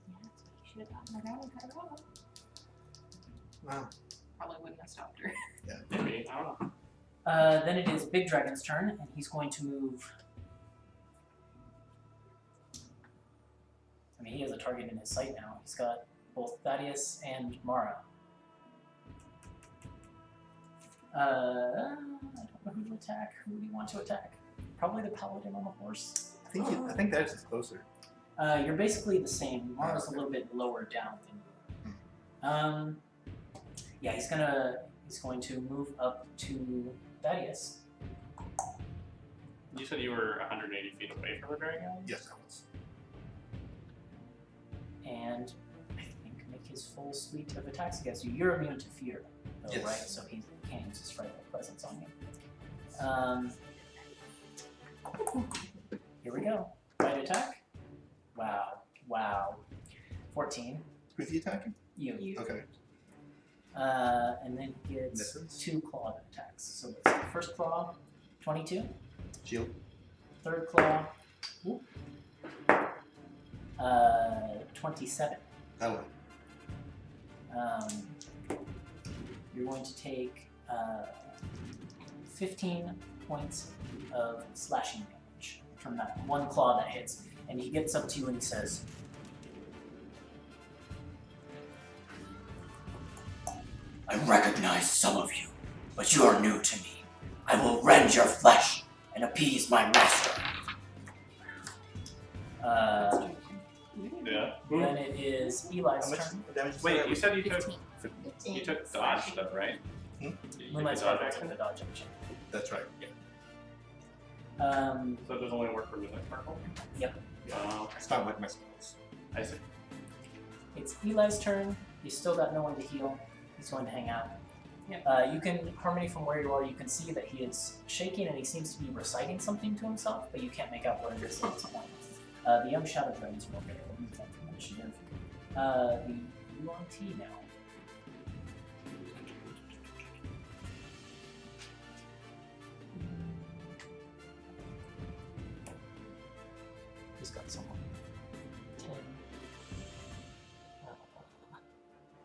Yeah, you should have gotten her down and cut her off. Wow. Probably wouldn't have stopped her. Maybe. I don't know. Then it is Big Dragon's turn, and he's going to move. I mean, he has a target in his sight now. He's got both Thaddeus and Mara. I don't know who to attack. Who do you want to attack? Probably the paladin on the horse. I think that's just closer. You're basically the same. Mara's a little bit lower down than you. Yeah, he's going to move up to Thaddeus. You said you were 180 feet away from the dragon? Yes, I was. And I think make his full suite of attacks against you. You're immune to fear, though, Yes. right? So he can't use his frightful presence on you. Here we go. Right attack. Wow. 14. Who's he attacking? You. Okay. And then he gets Misses. 2 claw attacks. So let's see. First claw, 22. Shield. Third claw, 27. That'll hit. You're going to take 15 points of slashing damage from that one claw that hits. And he gets up to you and he says, I recognize some of you, but you are new to me. I will rend your flesh and appease my master. Yeah. Then it is Eli's How much turn. damage? Wait, you said you took 15. you took dodge though, right? Hmm? You took Moonlight the dodge Sparkle action? took the dodge action. That's right. So it doesn't only work for Moonlight Sparkle? Yep. It's not like my spells. I see. It's Eli's turn. He's still got no one to heal. He's going to hang out. You can, Harmony, from where you are, you can see that he is shaking and he seems to be reciting something to himself, but you can't make out what it is at this point. The young Shadow Dragons will get a move from initiative. The UNT now. He's got someone. 10.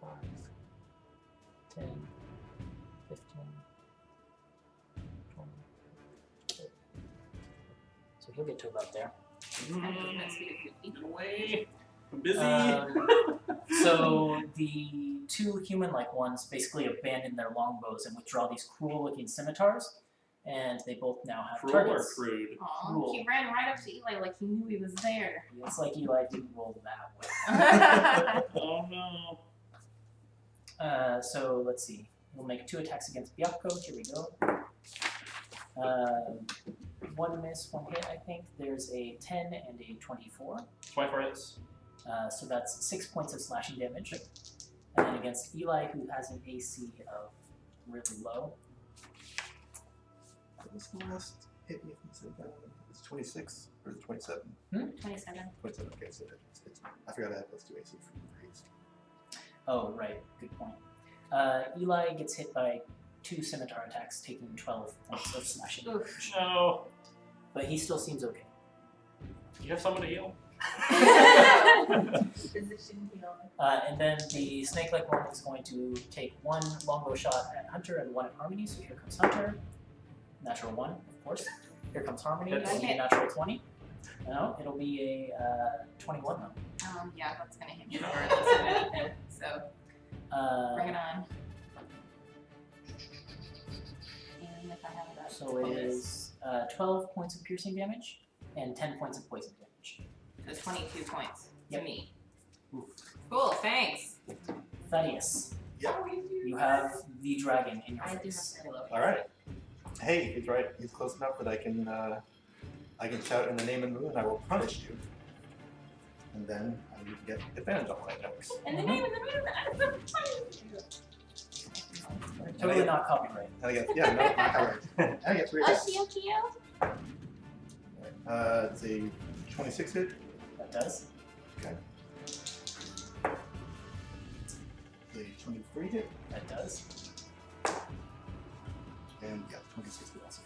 5. 10. 15. 20. 30. So he'll get to about there. Get away. I'm busy. So the 2 human-like ones basically abandon their longbows and withdraw these cruel-looking scimitars, and they both now have Cruel or targets. crude? Aw, Cool. he ran right up to Eli like he knew he was there. It's like Eli didn't roll that Oh no. well. So let's see. We'll make 2 attacks against Byakko. Here we go. 1 miss, 1 hit, I think. There's a 10 and a 24. 24 hits. So that's 6 points of slashing damage. And then against Eli, who has an AC of really low. What was the last hit you said that? It's 26 or is it 27? 27. 27. Okay, so it's I forgot I had those 2 AC for haste. Oh, right. Good point. Eli gets hit by 2 scimitar attacks, taking 12 points of slashing damage. No. But he still seems okay. You have someone to heal? Physician heal. And then the snake-like one is going to take 1 longbow shot at Hunter and 1 at Harmony. So here comes Hunter. Natural 1, of course. Here comes Harmony. Hits. It'll be a natural 20. No, it'll be a 21 though. Yeah, that's gonna hit me regardless of anything. So bring it on. And if I have that. So it is 12 points of piercing damage and 10 points of poison damage. There's 22 points Yep. to me. Oof. Cool, thanks. Thaddeus, Yeah. you have the dragon in your I do have face. very low. All right. Hey, he's right. He's close enough that I can shout in the name and moon, and I will punish you. And then I will get advantage on my attacks. And the name of the moon. Totally not copyright. And I get not copyright. And I get 3 attacks. It's a 26 hit. That does. Okay. A 23 hit. That does. And yeah, 26 hit also.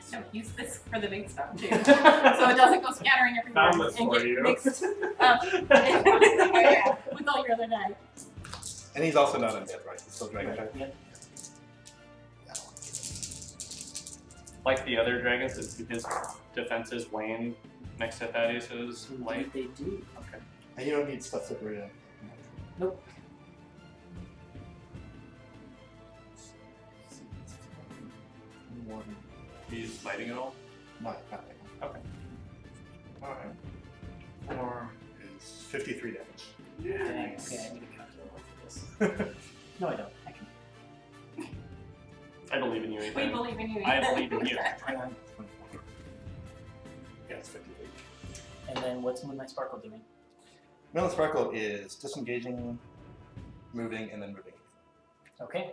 So use this for the big stuff too. So it doesn't go scattering everywhere Found this and for get you. mixed up with all your other dice. And he's also not undead, right? He's still dragon type. Yep. Yeah. Like the other dragons, his defenses wane next to Thaddeus's light. Indeed they do. Okay. And you don't need stuff separated. Nope. One. He's fighting at all? Not Okay. Alright. 4 is 53 damage. Dang, okay, I need a calculator for this. No, I don't. I can. I believe in you, Ethan. We believe in you. I believe in you. 24. Yeah, it's 53. And then what's Moonlight Sparkle doing? Melon Sparkle is disengaging, moving, and then moving. Okay.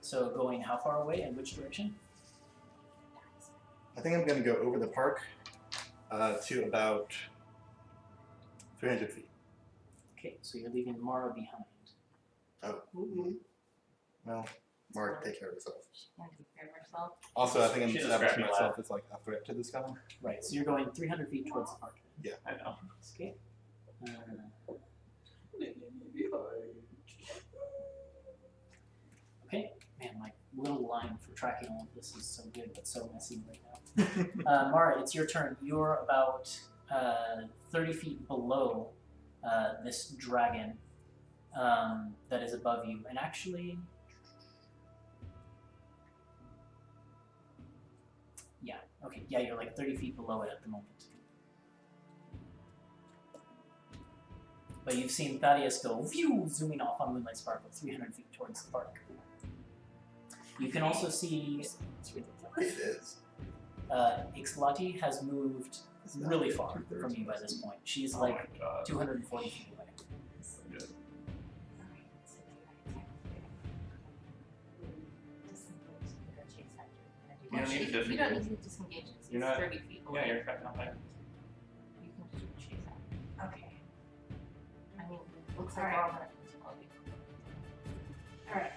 So going how far away and which direction? I think I'm going to go over the park to about 300 feet. Okay, so you're leaving Mara behind. Oh. Well, Mara can take care of herself. She can take care of herself. Also, I think I'm She's a establishing scrappy myself as like a threat to this guy. Right, so you're going 300 feet towards the park. I know. Okay. Okay, man, my little line for tracking all of this is so good, but so messy right now. Mara, it's your turn. You're about 30 feet below this dragon that is above you, and actually, yeah, okay, yeah, you're like 30 feet below it at the moment. But you've seen Thaddeus go, phew, zooming off on Moonlight Sparkle 300 feet towards the park. You can also see Ixlati has moved really far from you by this point. She's like 240 feet away. You don't need to You don't need to disengage. It's You're not- 30 feet away. Yeah, you're cutting off there. You can just chase after. Okay. I mean, looks like Alright. we're all gonna quality. Alright.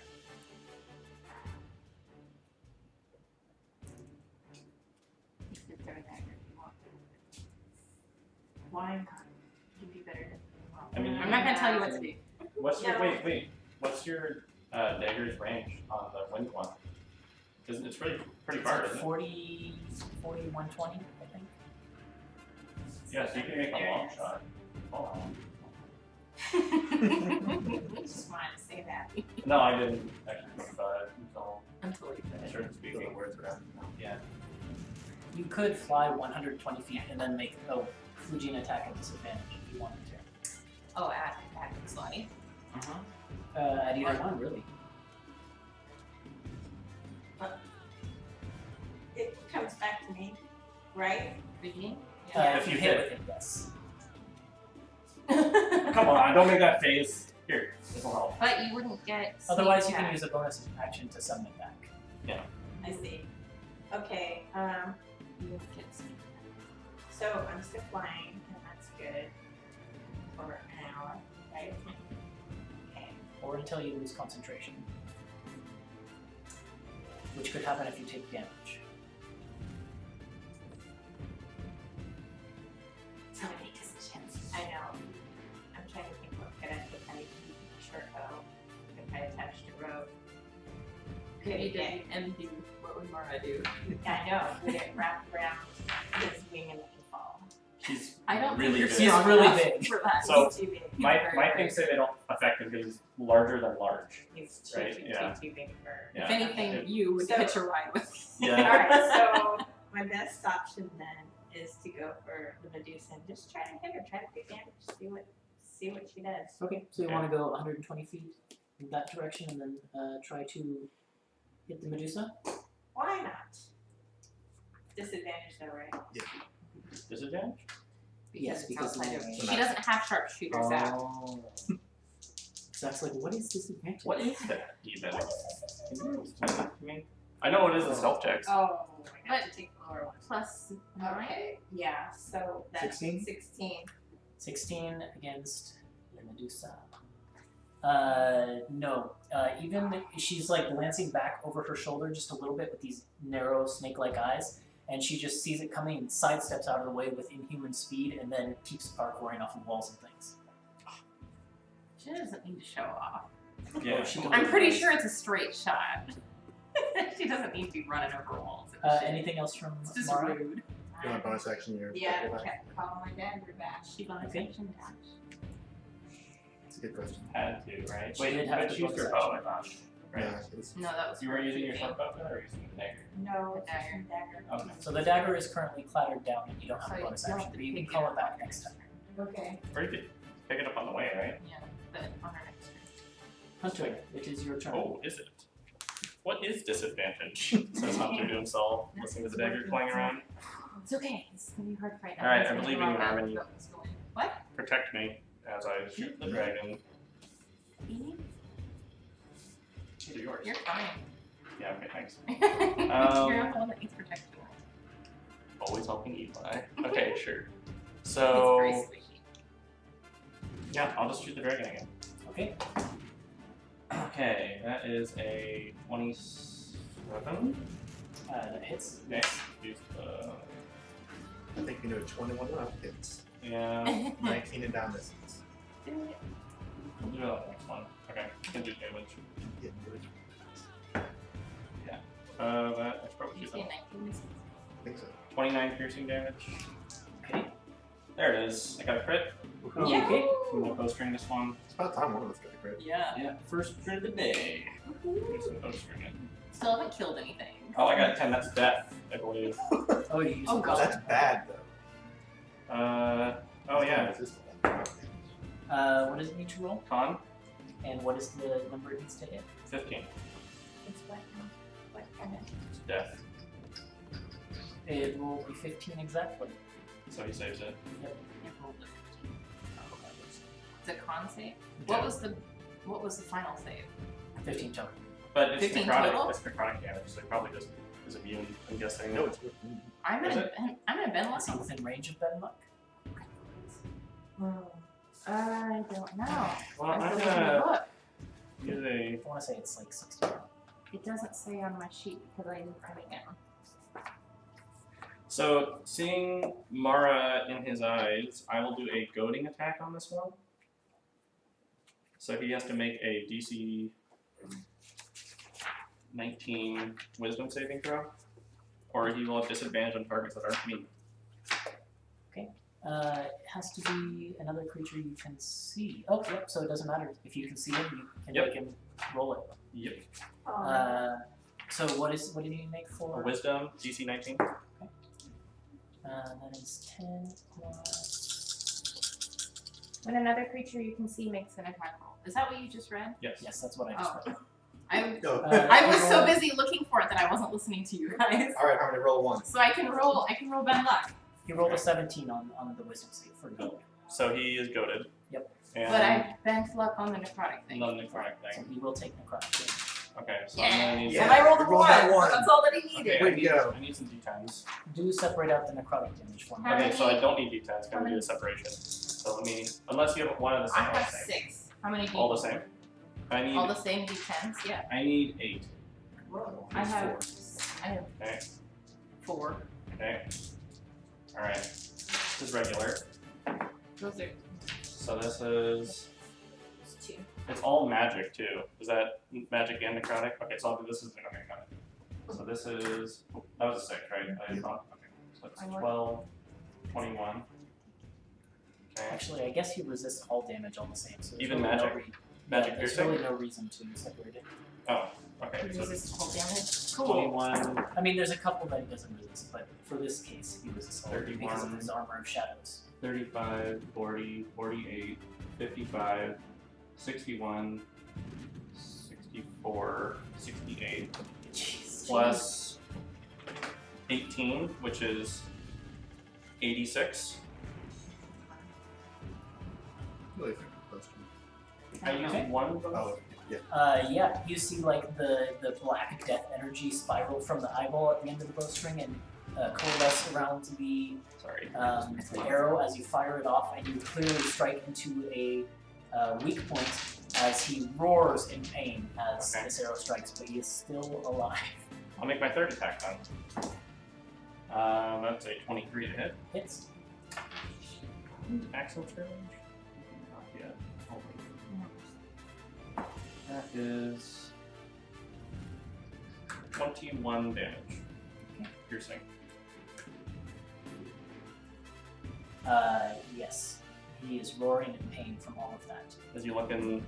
You could throw a dagger if you want. Why? You'd be better than I mean, I'm not gonna tell you what to do. What's your Yeah. wait? What's your dagger's range on the wind one? Because it's pretty It's far, like isn't it? 40, 120, I think. Yeah, so you can make a long shot. Oh. I just wanted to say that. No, I didn't actually think about it until Until you I finish. started Throw speaking. the words around. Yeah. You could fly 120 feet and then make Fujin attack at disadvantage if you wanted to. Oh, at Ixlati. At either one, really. It comes back to me, right? Begin? If you hit with it, yes. Come on, don't make that face. Here, this will help. But you wouldn't get. Otherwise, you sneak can attack. use a bonus action to summon it back. I see. Okay, You wouldn't get sneak attack. so I'm still flying, and that's good. For an hour, right? Okay. Or until you lose concentration. Which could happen if you take damage. So many decisions. I know. I'm trying to think what could I if I short bow, if I attached a rope. Could If you it get, did MD, what would Mara do? I know, would it wrap around his wing and make him fall? She's I don't really think big. you're He's strong really enough big. for that. So- He's too big. My very things say big. they don't affect him because he's larger than large. He's too, Right, too, yeah. too big for. Yeah. If anything, you would So- hitch a ride with. Yeah. Alright, so my best option then is to go for the Medusa and just try to hit her, try to take damage, see what she does. Okay, so you Okay. want to go 120 feet in that direction and then try to hit the Medusa? Why not? Disadvantage though, right? Disadvantage? Yes, it's because outside of. of- She doesn't have sharpshooters out. Oh. So that's like, what is disadvantage? What is that even? Can you explain that to me? I know it is a stealth check. Oh, I have to take the lower one. Plus 9. Okay, yeah, so that's 16? 16. 16 against the Medusa. No. Even she's like glancing back over her shoulder just a little bit with these narrow snake-like eyes, and she just sees it coming and sidesteps out of the way with inhuman speed, and then keeps parkouring off of walls and things. She doesn't need to show off. Yeah. She I'm pretty sure it's a straight shot. She doesn't need to be running over walls. and shit. Anything else from It's just Mara? rude. You want a bonus action? Your Yeah, dagger back? kept calling my dagger back. She bonus Okay. action dash. It's a good question. Had to, right? She Wait, did you have had to to use bonus your bow, I action. thought. Right? Yeah, it's, No, that was You were her using your shooting. short bow then, or using the dagger? No, The it's dagger. just a dagger. Okay. So the dagger is currently clattered down, and you don't have So a you bonus don't action, have but to you can pick call it it back up. next time. Okay. Or you could pick it up on the way, right? Yeah, but on her next turn. Hunter, it is your turn. Oh, is it? What is disadvantage? Says Hunter to himself, listening to the dagger playing around. It's okay. It's gonna be hard to fight. Alright, I believe in you, Harmony. What? Protect me as I shoot the dragon. Eve? These are yours. You're fine. Yeah, okay, thanks. You're not the one that needs protection. Always helping Eli. Okay, sure. He's So very squishy. yeah, I'll just shoot the dragon again. Okay. Okay, that is a 27. That hits. Okay, use the I think you know 21 up hits. yeah. 19 and down misses. We'll do that next one. Okay, you can do damage. Yeah, good. That I should probably You do say that. 19 misses? I think so. 29 piercing damage. Okay. There it is. I got a crit. Oh, Yeah. okay. I'm gonna bowstring this one. It's about time one of us got a crit. Yeah. First crit of the day. Do some bowstring it. Still haven't killed anything. Oh, I got 10. That's death, I believe. Oh, you used Oh, the God. That's bad though. Oh yeah. What does it need to roll? Con And what is the number it needs to hit? 15. It's what kind of... It's death. It will be 15 exactly. So he saves it. Yep. It rolled a 15. It's a con save? What was the final save? 15 total. But it's 15 necrotic. total? It's necrotic damage, so he probably just is immune. I'm guessing. No, it's I'm Is gonna Ben Is he luck. within range of Ben Luck? I don't know. Well, I I'm have to gonna look. use a. I want to say it's like 60. It doesn't say on my sheet because I didn't write it down. So, seeing Mara in his eyes, I will do a goading attack on this one. So he has to make a DC 19 Wisdom saving throw, or he will have disadvantage on targets that aren't me. It has to be another creature you can see. Oh, yep, so it doesn't matter. If you can see him, you can Yep. make him roll it. Yep. So what did you make for? A Wisdom DC 19. That is 10 plus. When another creature you can see makes an attack roll. Is that what you just read? Yes. Yes, that's what I just read. I Go. I was so roll- busy looking for it that I wasn't listening to you guys. Alright, I'm gonna roll one. So I can roll Ben luck. He rolled a 17 on the wisdom save for gold. So he is goaded. Yep. And But I bent luck on the necrotic thing. the necrotic So thing. he will take necrotic damage. Okay, so I'm gonna need. Yeah. And I rolled a you rolled that 1. one. That's all that he needed. Okay, Way I to need, go. I need some d10s. Do separate out the necrotic damage for me. How Okay, so I many- don't need d10s. how Can we do many- a separation? So let me, unless you have one of the I same. all the have same. 6. How many do you All the same. I need. All the same d10s? Yeah. I need 8. I have Okay. 4. Okay. All right. This is regular. Those are So this is. 2. It's all magic too. Is that magic and necrotic? Okay, so I'll do this is okay. Got it. So this is. Oh, that was a 6, right? I thought. Okay. So it's 12, 21. Okay. Actually, I guess he resists all damage all the same. So there's Even really magic? Magic there's piercing? really no reason to separate it. Oh. Okay. He So resists whole damage. Cool. 21. I mean, there's a couple that he doesn't resist, but for this case, he resists all because of 31. his armor of shadows. 35, 40, 48, 55, 61, 64, 68, Jeez. plus 18, which is 86. Really think close to I use Okay. one of those. Oh, yeah. Yeah, you see like the black death energy spiral from the eyeball at the end of the bowstring and coalesce around the Sorry. arrow as you fire it off, and you clearly strike into a weak point as he roars in pain as Okay. this arrow strikes, but he is still alive. I'll make my third attack then. That's a 23 to hit. Hits. Axle challenge? Not yet. That is 21 damage. Piercing. Yes. He is roaring in pain from all of that. Is he looking?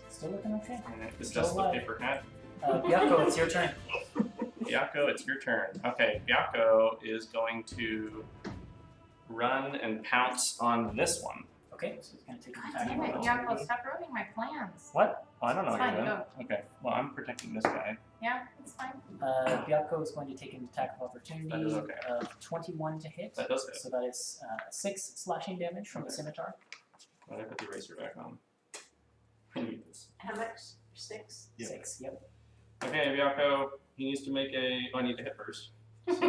Still looking okay. Is Still just the alive. paper hat? Byako, it's your turn. Byako, it's your turn. Okay, Byako is going to run and pounce on this one. Okay, so he's gonna take an God attack. damn it, roll. Yako, stop ruining my plans. What? Oh, I don't know It's what fine, you're go. doing. Okay, well, I'm protecting this guy. Yeah, it's fine. Byako is going to take an attack of opportunity That is okay. of 21 to hit. That does hit. So that is 6 slashing damage from the Okay. scimitar. I'm gonna put the eraser back on. I need this. How much? 6? Yeah. 6, yep. Okay, Byako, he needs to make a. Oh, I need to hit first. So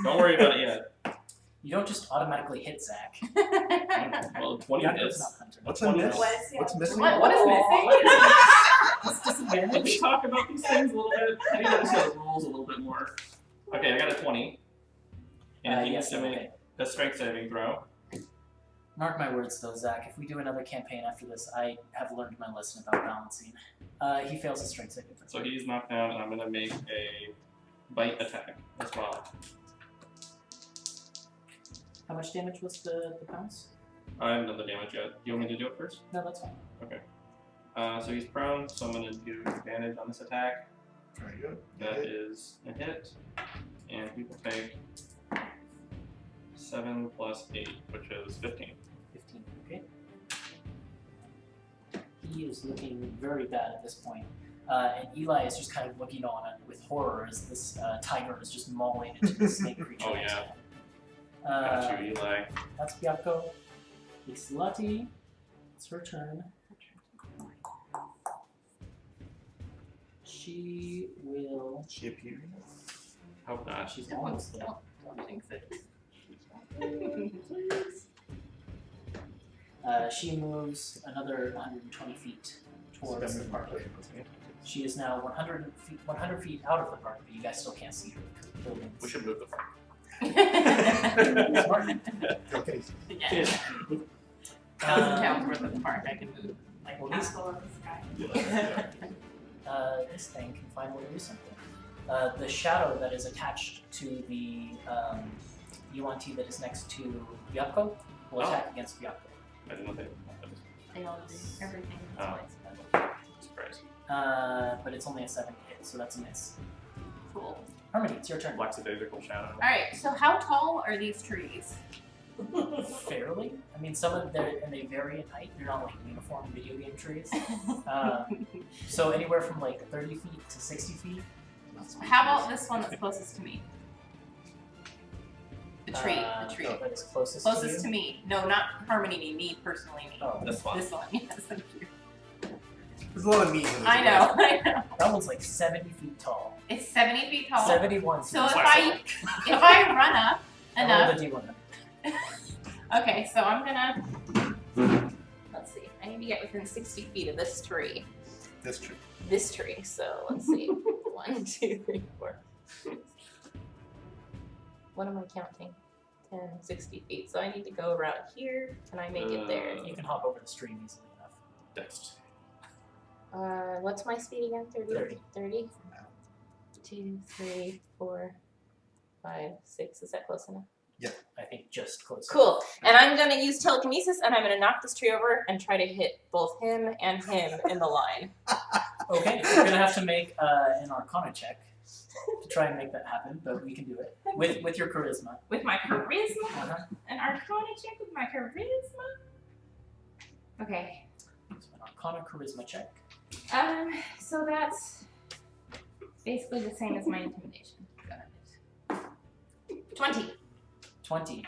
don't worry about it yet. You don't just automatically hit Zach. Well, 20 Yakko's is. not hunter. What's a miss? What's missing? What is missing? It's Can we disadvantage. talk about these things a little bit? I need to understand the rules a little bit more. Okay, I got a 20. And he Yes, needs to make okay. a strength saving throw. Mark my words though, Zach, if we do another campaign after this, I have learned my lesson about balancing. He fails his strength saving throw. So he's knocked down, and I'm going to make a bite attack as well. How much damage was the pounce? I haven't done the damage yet. Do you want me to do it first? No, that's fine. Okay. So he's prone, so I'm going to do advantage on this attack. Very good. That is a hit. And he will take 7 plus 8, which is 15. 15, okay. He is looking very bad at this point. And Eli is just kind of looking on it with horror as this tiger is just mauling into the snake creature. Oh, next yeah. to him. Got you, Eli. That's Biako. Ixlati. It's her turn. She will. She appears. Hope not. She's almost there. Don't jinx it. She moves another 120 feet towards the party. She is now 100 feet out of the park, but you guys still can't see her because the buildings. We should move the front. Smart. Okay. Yeah. 1,000 pounds worth of the park I can move. Like Well, these- castle in the sky. This thing can find a way to do something. The shadow that is attached to the UNT that is next to Biako will attack against Biako. I didn't know they They all do everything. Oh. Surprise. surprise. But it's only a 7 hit, so that's a miss. Cool. Harmony, it's your turn. Lackadaisical shadow. Alright, so how tall are these trees? Fairly. I mean, some of them, and they vary in height. They're not like uniform video game trees. So anywhere from like 30 feet to 60 feet. How about this one that's closest to me? The tree, the tree. No, that is closest Closest to to you. me. No, not Harmony, me personally, me. Oh, This one. This one, yes, thank you. There's a lot of meat in this. I know, I know. that one's like 70 feet tall. It's 70 feet tall. 71 So feet if I run up I enough, rolled a D1. okay, so I'm gonna, let's see, I need to get within 60 feet of this tree. This tree. This tree, so let's see. 1, 2, 3, 4. What am I counting? 10, 60 feet. So I need to go around here. Can I make it there? You can hop over the stream easily enough. Dex. What's my speed again? 30? 30. 30? 2, 3, 4, 5, 6. Is that close enough? I think just close. Cool. And I'm going to use telekinesis and I'm going to knock this tree over and try to hit both him and him in the line. Okay, you're gonna have to make an Arcana check to try and make that happen, but we can do it with your charisma. With my charisma? Uh-huh. An Arcana check with my charisma? Okay. So an Arcana charisma check. So that's basically the same as my intimidation. Got it. 20. 20.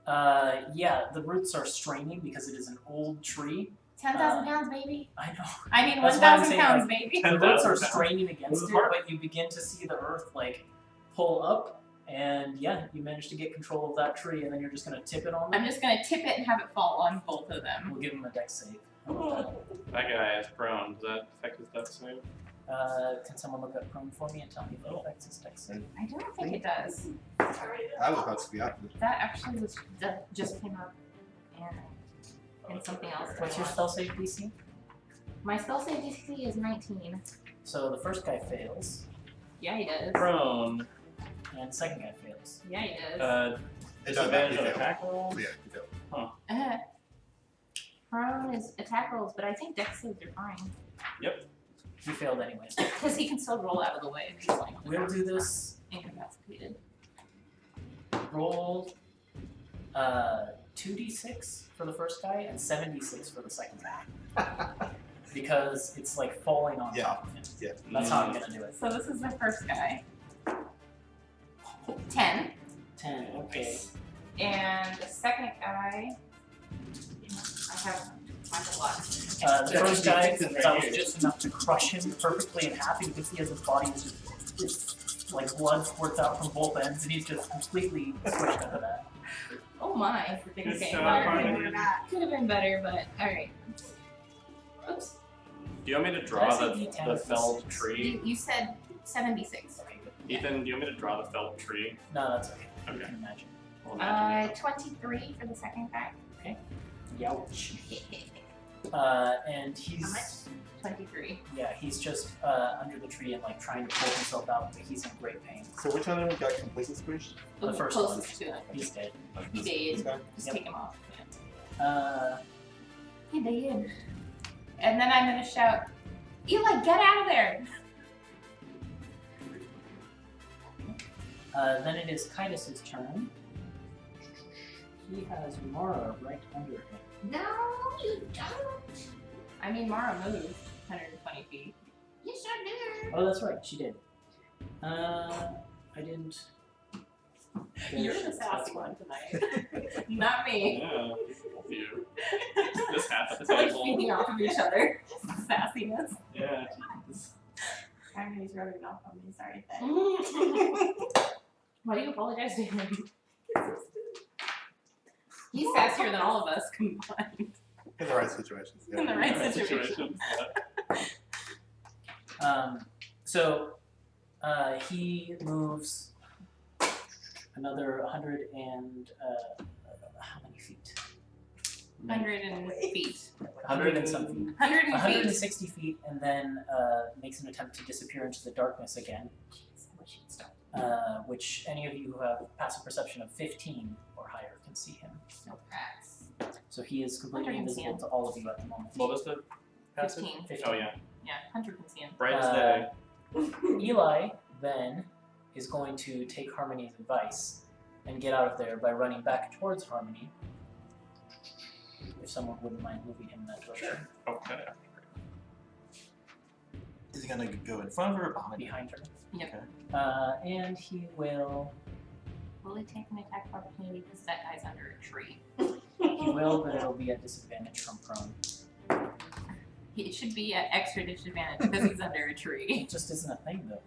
Yeah, the roots are straining because it is an old tree. 10,000 pounds, baby. I know. I mean, That's why I'm 1,000 saying, pounds, like, baby. The roots are 10,000 pounds. straining against Move it, apart. but you begin to see the earth like pull up, and yeah, you manage to get control of that tree, and then you're just gonna tip it on them. I'm just going to tip it and have it fall on both of them. We'll give him a dex save. How about That guy is prone. Does that affect his dex save? that? Can someone look up prone for me and tell me if it affects his dex save? I don't think it does. I was about to be out. That actually was just came up and something else. What's your spell save DC? My spell save DC is 19. So the first guy fails, Yeah, he does. Prone. and the second guy fails. Yeah, he does. It doesn't matter. Disadvantage on attack roll. Yeah, you failed. Prone is attack rolls, but I think dex saves are fine. He failed anyways. Because he can still roll out of the way if he's like on the We'll ground. do this. Incapacitated. Roll 2d6 for the first guy and 7d6 for the second guy. Because it's like falling on Yeah. top of him. Yeah. That's how I'm gonna do it. So this is the first guy. 10. 10, okay. And the second guy, I have my whole lot. The first guy, that was just enough to crush him perfectly in half, and you can see as his body is just like blood squirts out from both ends, and he's just completely squished under that. Oh my. Good Okay, job, well, Harmony. could have been better, but alright. Oops. Do you want me to draw Did I say the D10 felled or tree? You said 76. Okay, good. Ethan, do you want me to draw the felled tree? No, that's okay. You Okay. can imagine. We'll imagine it. 23 for the second guy. Youch. And he's How much? 23. yeah, he's just under the tree and like trying to pull himself out, but he's in great pain. So which one of them got completely squished? The first closest to him. He's dead. He This did. guy? Just Yep. take him off. Yeah. He He did. And then I'm gonna shout, Eli, get out of there! Then it is Kaitus's turn. He has Mara right under him. No, you don't. I mean, Mara moved 120 feet. Yes, I did. Oh, that's right, she did. I didn't. You're the That's sassy fine. one tonight. Not me. Yeah, both of you. This half of the It's like table. feeding off of each other. Sassiness. Yeah. Harmony's rubbing off on me, sorry. Then. Why do you apologize to him? He's sassier than all of us combined. In the right situations. Yeah. In the right Yeah, situation. Yeah. So he moves another 100 and how many feet? 100 and feet. 100 and some feet. 100 feet. 160 feet, and then makes an attempt to disappear into the darkness again. Which any of you who have passive perception of 15 or higher can see him. No cracks. So he is completely 100 can see invisible to all of you at the moment. What was the passive? 15. Oh yeah. Yeah, 100 can see him. Bright as day. Eli then is going to take Harmony's advice and get out of there by running back towards Harmony. If someone wouldn't mind moving him in that direction. Okay. Is he gonna go in front of her or behind her? Behind her. Yep. And he will. Will he take an attack of opportunity because that guy's under a tree? He will, but it'll be at disadvantage from prone. It should be at extra disadvantage because he's under a tree. It just isn't a thing though.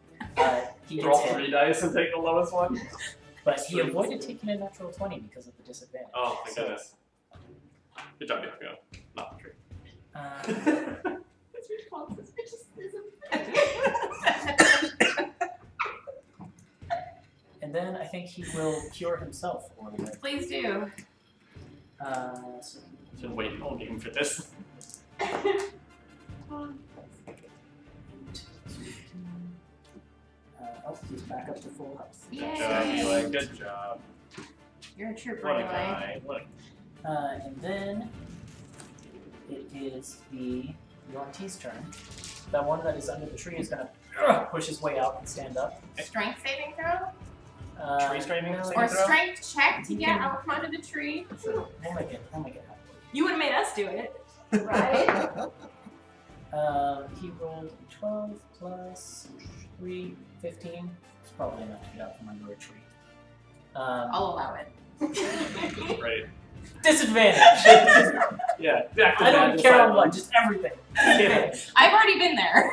He Roll gets 3 hit, dice and take the lowest one. but he avoided taking a natural 20 because of the disadvantage. Oh, thank So, goodness. Good job, Yoko. Not the tree. It's your fault, suspiciousness. And then I think he will cure himself a little bit. Please do. So Should wait all game for this. he's back up to full health. Good job, Yay! Eli. Good job. You're a trooper, What a Eli. guy. What And then it is the Yornti's turn. That one that is under the tree is going to push his way out and stand up. Strength saving throw? Tree straining no, saving Or throw? strength check to You get can- out from under the tree? We'll make it happen. You would have made us do it, right? He rolled 12 plus 3, 15. It's probably enough to get out from under a tree. I'll allow it. Right. Disadvantage! Yeah. Back to I don't bad care side. on what, just everything. I've already been there.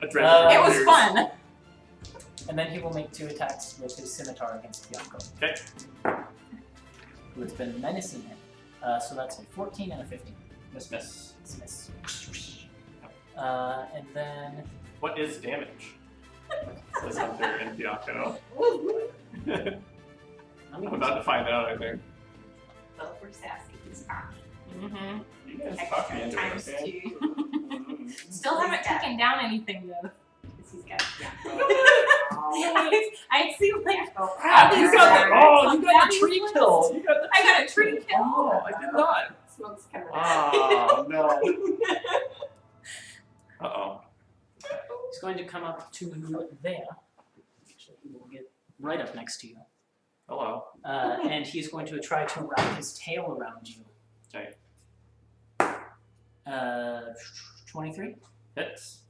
Adrenaline It was years. fun. And then he will make 2 attacks with his scimitar against Bianco. Okay. Who has been menacing him. So that's a 14 and a 15. Miss. Miss. And then What is damage? Says Hunter and Bianco. I'm about to find out, I think. Well, we're sassy, he's cocky. Mm-hmm. You guys talk me into it, Times okay? 2. Mhm. Still haven't taken down anything though. Because he's got, yeah. I see like Ah, you got the, oh, you got the tree Baddies kill. You got the I got a tree kill. Oh, I did not. Smoke's coming out. Oh no. Uh-oh. he's going to come up to there. Actually, he will get right up next to you. Hello. And he's going to try to wrap his tail around you. Okay. 23. Hits.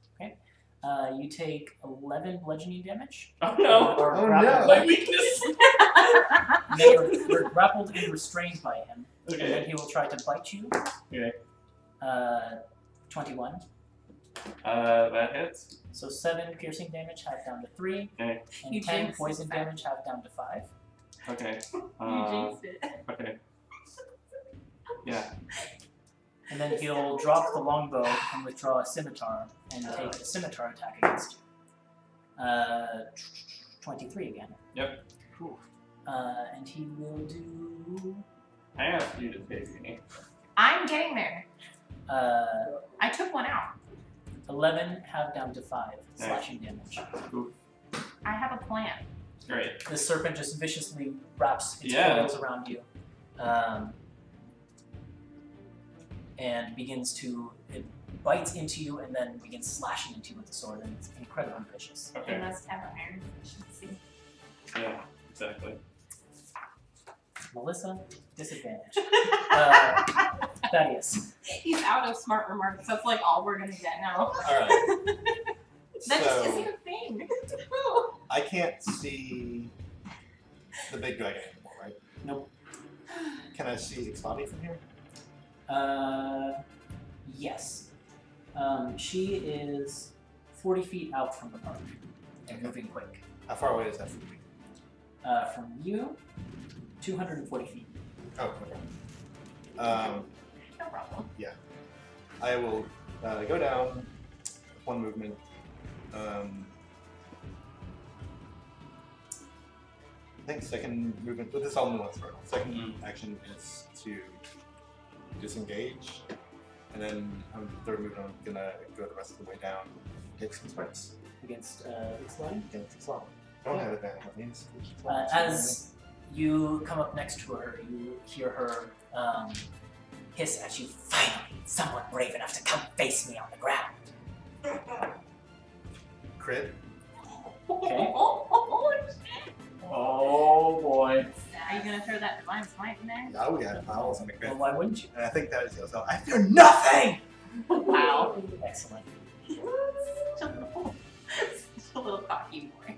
You take 11 bludgeoning damage. Oh no. Or Oh, grappled. no. My weakness. You're grappled and restrained by him. And then Okay. he will try to bite you. Okay. 21. That hits. So 7 piercing damage, half down to 3, Okay. and You 10 jinxed poison it. damage, half down to 5. Okay. You jinxed it. Okay. Yeah. And then he'll drop the longbow and withdraw a scimitar and take a scimitar attack against you. 23 again. Yep. And he will do. I asked you to take me. I'm getting there. Uh, I took one out. 11, half down to 5, slashing damage. I have a plan. Great. The serpent just viciously wraps its Yeah. coils around you. And begins to. It bites into you and then begins slashing into you with the sword, and it's incredibly vicious. They Okay. must have iron efficiency. Yeah, exactly. Melissa, disadvantage. Thaddeus. He's out of smart remarks. That's like all we're gonna get now. Alright. That just So, isn't a thing. I can't see the big dragon anymore, right? Nope. Can I see Ixlati from here? Yes. She is 40 feet out from the park and moving quick. How far away is that from me? From you, 240 feet. Oh, okay. No problem. I will go down one movement. I think second movement, but this all in one throw. Second action is to disengage, and then third movement I'm gonna go the rest of the way down, take some strikes Against Ixlati. against Ixlati. I don't have advantage on these. As you come up next to her, you hear her hiss at you, "Finally, someone brave enough to come face me on the ground." Crit. Okay. Oh boy. Are you gonna throw that divine smite in there? Oh yeah, I was gonna crit. Well, why wouldn't you? And I think that is yourself. I fear nothing! Wow. Excellent. Such a little cocky boy.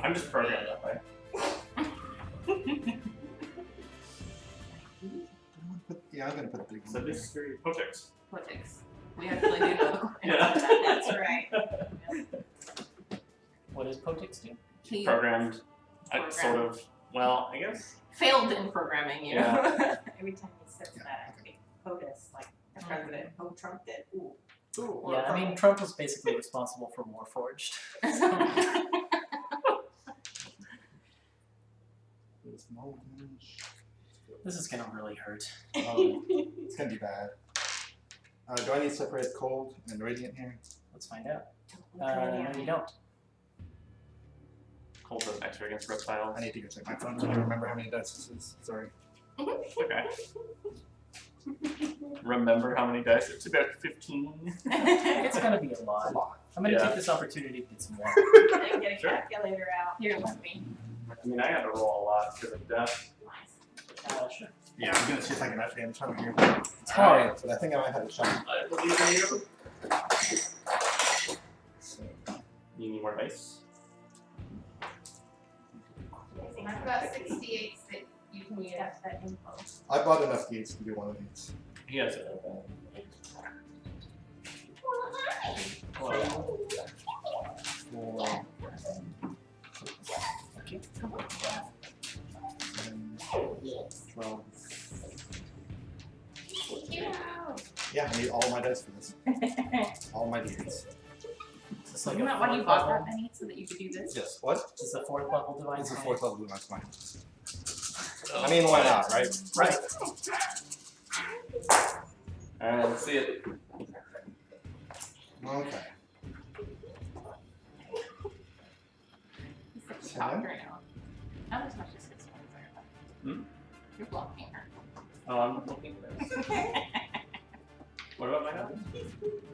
I'm just programmed that way. Yeah, I'm gonna put the big So one this is very Potix. Politics. We actually do know the coin. Yeah. That's right. What does Potix do? He Programmed. Programmed. Sort of. Well, I guess. failed in programming you. Yeah. Every time he says that, I think POTUS, like the president, oh, Trump did. Ooh. Ooh. Yeah, I mean, Trump was basically responsible for Warforged. This is gonna really hurt. It's gonna be bad. Do I need to separate cold and radiant here? Let's find out. No, you don't. Cold does extra against reptiles. I need to go check my phone. Can you remember how many dice this is? Sorry. Okay. Remember how many dice? It's about 15. It's gonna be a lot. I'm gonna Yeah. take this opportunity to get some more. And get a Sure. calculator out. Here, let me. I mean, I had to roll a lot because of death. Sure. Yeah, I'm gonna see if I can actually damage here. It's hard. But I think I might have a shot. I believe in you. So, You need more dice? I've got 68 that you can use. That's that info. I bought enough gates to do one of these. He has it. Well, Okay. 12. Yeah, I need all my dice for this. All my d8s. is this like Isn't a that why you fourth bought level? that many so that you could do this? Yes. What? This is the 4th level divine It's a smite? 4th level Blue Max Mine. I mean, why not, right? Right. Alright, let's see it. Okay. He's such a talker now. Not as much as his ones are. Hmm? You're blocking her. Oh, I'm looking at this. What about my house?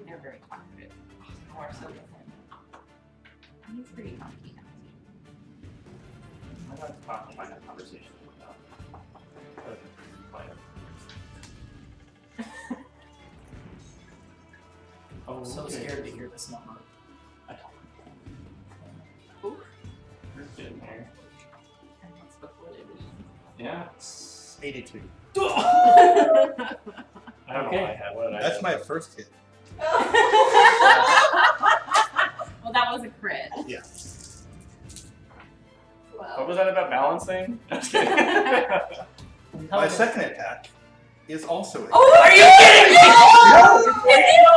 They're very talkative. More so than him. He's pretty talky. I got to talk to find a conversation with I'm so scared to hear this number. You're getting there. And what's before they leave? Yeah. 82. I don't know what I had. What did I That's have? my first hit. Well, that was a crit. Yeah. What was that about balancing? Just kidding. My second attack is also a Oh, Are you kidding me? No,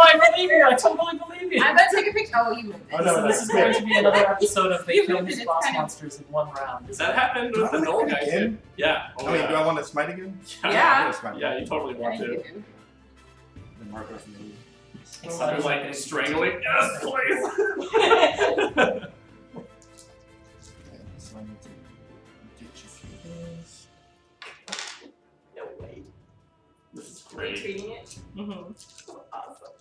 I believe you. I totally believe you. I'm about to take a picture. Oh, you moved it. Oh, no, So this is going to be another episode of They You Kill moved His it, it's Boss kind of- Monsters in one round. Does that happen Do with I the wanna null fight guy again? too? Yeah. Oh, I mean, yeah. do I want to smite again? Yeah. I'm gonna smite Yeah, you totally Yeah, want you to. do. The marker from the Excited Like like strangling. Yes, please. Okay, so I need to get you through this. No way. This is great. Treating it. Mm-hmm. So awesome.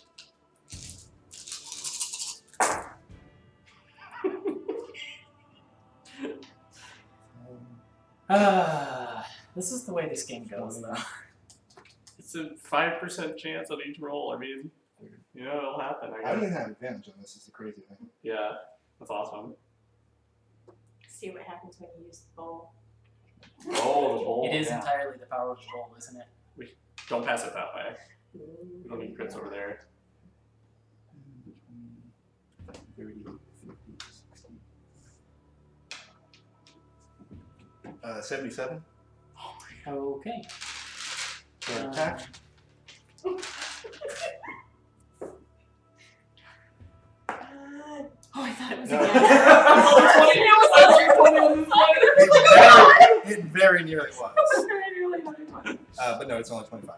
This is the way this game goes, though. It's a 5% chance on each roll. I mean, you know, it'll happen. I I don't guess. even have advantage on this. Is the crazy thing. Yeah, that's awesome. See what happens when you use the bowl. Oh, the bowl. It is yeah. entirely the power of the bowl, isn't it? Don't pass it that way. We don't need crits over there. 30, 50, 60. 77 Okay. for attack. Oh, I thought it was No. again. It very nearly was. But no, it's only 25.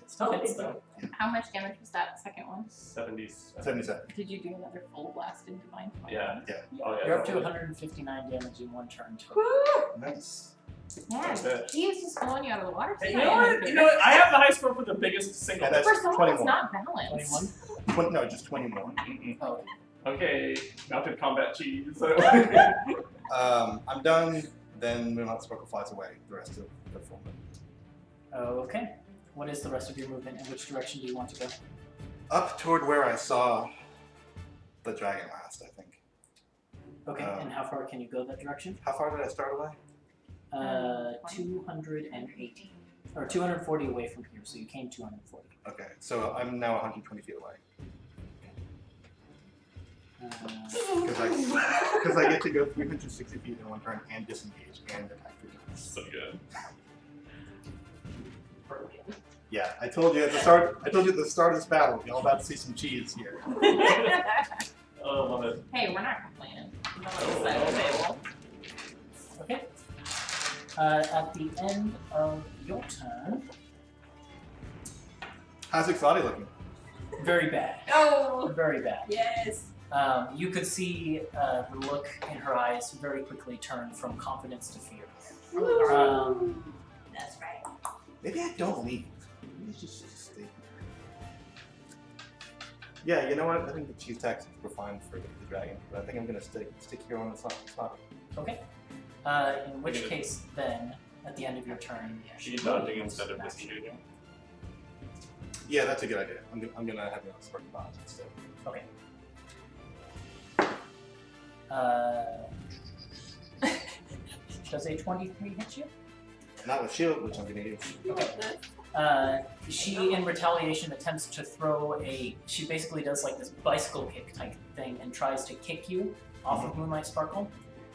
Still hits, though. How much damage was that second one? 77. Did you do another full blast into Divine Fire? Yeah. Yeah. Oh, yeah. You're up to 159 damage in one turn. Nice. Man, That's it. he is just blowing you out of the water. Hey, tonight. you know what? You know what? I have the high score for the biggest single. Yeah, that's For someone that's 21. not balanced. 21? No, just 20 more. Oh, Okay, mounted combat cheese. I'm done. Then Moonlight Sparkle flies away. The rest of the full movement. okay. What is the rest of your movement, and which direction do you want to go? Up toward where I saw the dragon last, I think. Okay, and how far can you go that direction? How far did I start away? 280. Or 240 away from here, so you came 240. Okay, so I'm now 120 feet away. Because I get to go 360 feet in one turn and disengage and attack 3 times. So good. Yeah, I told you at the start. I told you at the start of this battle, you're all about to see some cheese here. Oh, love it. Hey, we're not complaining. No one's side of the table. Okay. At the end of your turn, How's Ixlati looking? very bad. Oh, Very bad. yes. You could see the look in her eyes very quickly turn from confidence to fear. That's right. Maybe I don't leave. Maybe I just stay here. Yeah, you know what? I think the cheese taxes were fine for the dragon, but I think I'm gonna stick here on the spot. Okay. In which case, then, at the end of your turn, She's dodging instead of disengaging. Yeah, that's a good idea. I'm gonna have a spark of dodge instead. Okay. Does a 23 hit you? Not with shield, which I'm gonna use. She, in retaliation, attempts to throw she basically does like this bicycle kick type thing and tries to kick you off of Moonlight Sparkle,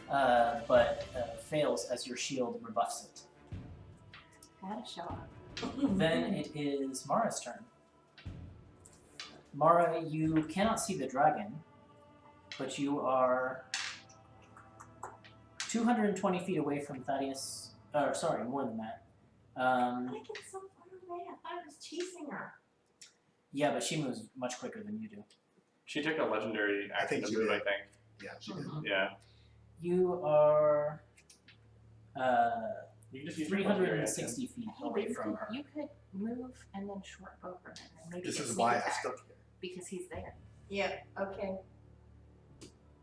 but fails as your shield rebuffs it. Gotta show up. Then it is Mara's turn. Mara, you cannot see the dragon, but you are 220 feet away from Thaddeus. Sorry, more than that. I get so far away. I thought I was chasing her. Yeah, but she moves much quicker than you do. She took a legendary action to she move, did. I think. Yeah, she did. Yeah. You are You can just use your legendary action. 360 feet away from her. You could move and then short bow her. And maybe This get is sneak why I attack, stuck here. because he's there. Yep. Okay.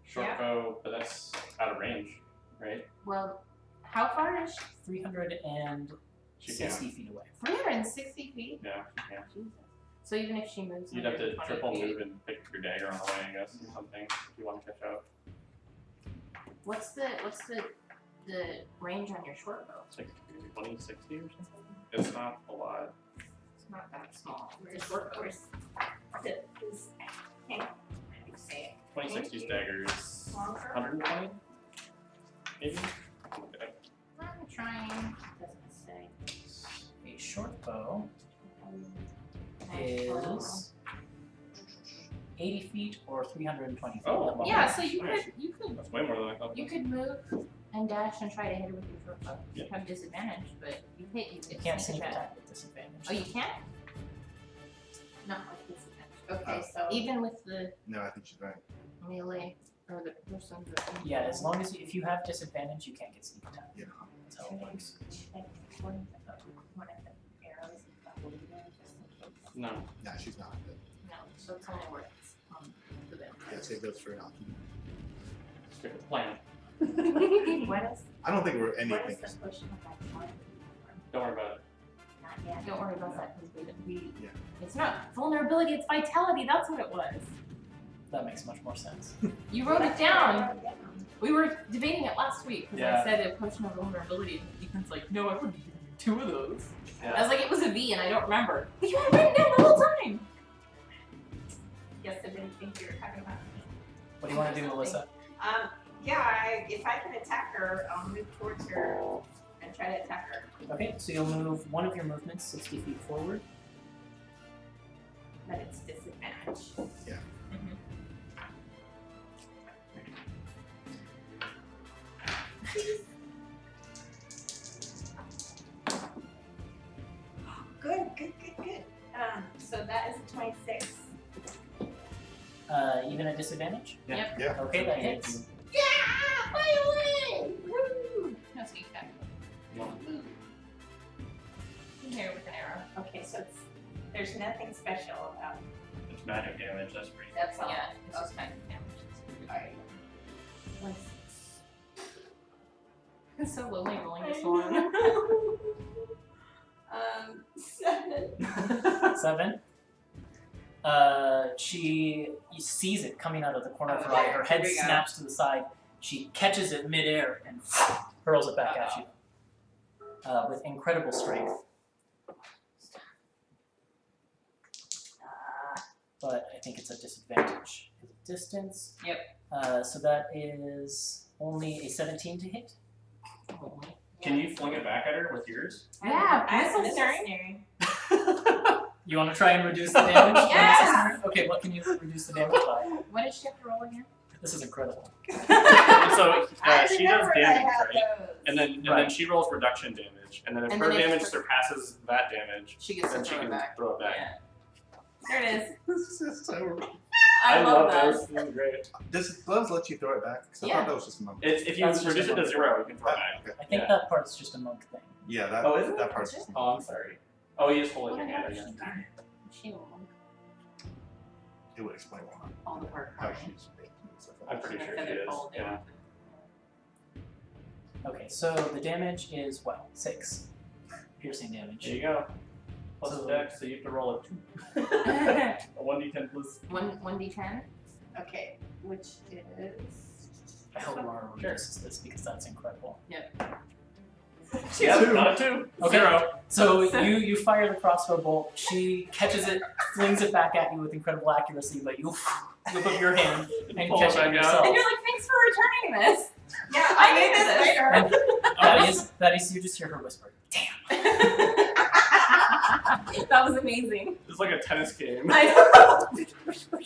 Short Yeah. bow, but that's out of range, right? Well, how far is she? 360 She feet away. 360 feet? Yeah, she can. Jesus. So even if she moves, You'd have to 120 triple feet, move and pick your dagger on the way, I guess, or something, if you want to catch up. What's the range on your short bow? It's like 20, 60 or something. It's not a lot. It's not that small. Where's It's short bow. His hand. How do you say it? 2060 dagger is Longer? 120? Maybe? I'm trying. Doesn't say. A short bow Oh. is 80 feet or 320 feet. Oh, long. Yeah, so you Nice. could That's way more than I thought. you could move and dash and try to hit it with your short bow. You Yeah. have disadvantage, but you hit you. You can't sneak attack. attack with disadvantage. Oh, you can't? Not with disadvantage. Okay, so even with the No, I think she's right. melee or the person that. Yeah, as long as if you have disadvantage, you can't get sneak attack. Yeah. That's how it works. Check one of the arrows is probably there just in case. No. No, she's not. But No, so it's only worth the benefit. yeah, save those for Alki. Stick with the plan. What is I don't think we're what anything. is the potion of vitality? Don't worry about it. Not yet. Don't worry about that because we Yeah. it's not vulnerability, it's vitality, that's what it was. That makes much more sense. You wrote it down. We were debating it last week because Yeah. I said a potion of vulnerability and Ethan's like, no, I wouldn't give you 2 of those. I Yeah. was like, it was a V and I don't remember. But you had it written down the whole time. Yes, I didn't think you were talking about me. What do you want to do, Melissa? Yeah, if I can attack her, I'll move towards her and try to attack her. Okay, so you'll move one of your movements 60 feet forward. But it's disadvantage. Yeah. Good. So that is a 26. Even at disadvantage? Yeah. Okay, that hits. Yeah! Finally! Woo! No sneak attack. No. Woo. In here with an arrow. Okay, so there's nothing special about it. It's magic damage, that's pretty. That's all. Yeah, it's just kind of damage. Alright. It's so lonely rolling this one. 7. 7. She sees it coming out of the corner of her eye. Her head Here we go. snaps to the side. She catches it midair and hurls it back at you with incredible strength. But I think it's a disadvantage because of distance. Yep. So that is only a 17 to hit. Can you fling it back at her with yours? Yeah, I'm missile snare. You want to try and reduce the damage? Yes! Okay, what can you reduce the damage by? What did she have to roll again? This is incredible. So I she does remember I damage, had right? those. And then Right. she rolls reduction damage, and then if And her then if damage her- surpasses that damage, She gets then to she throw it can back. throw it back. Yeah. There it is. This is so. I love that. this. This is great. Does gloves let you throw it back? Because I Yeah. thought that was just a number. It's, if you That's just reduce it a to monk. 0, you can throw it back. Okay. I think Yeah. that part's just a monk thing. Yeah, that, Oh, is it? that part's just. Oh, I'm sorry. Oh, you just hold it What in your hand about again. She will It would explain why. all the hard How part. she's making and stuff like I'm that. pretty sure Feather she is. fall Yeah. down. Okay, so the damage is, well, 6. Piercing There damage. you go. Plus So- dex, so you have to roll a 2. A 1d10 plus. 1d10. Okay, which is. I hope Laura Sure. reduces this because that's incredible. Yeah, not a 2. Okay. 0. So you fire the crossbow bolt, she catches it, flings it back at you with incredible accuracy, but you whip up your hand and Pull catch it it back out. yourself. And you're like, thanks for returning this. Yeah, I I knew need this. this later. And that is you just hear her whisper, damn. That was amazing. It's like a tennis game. I know.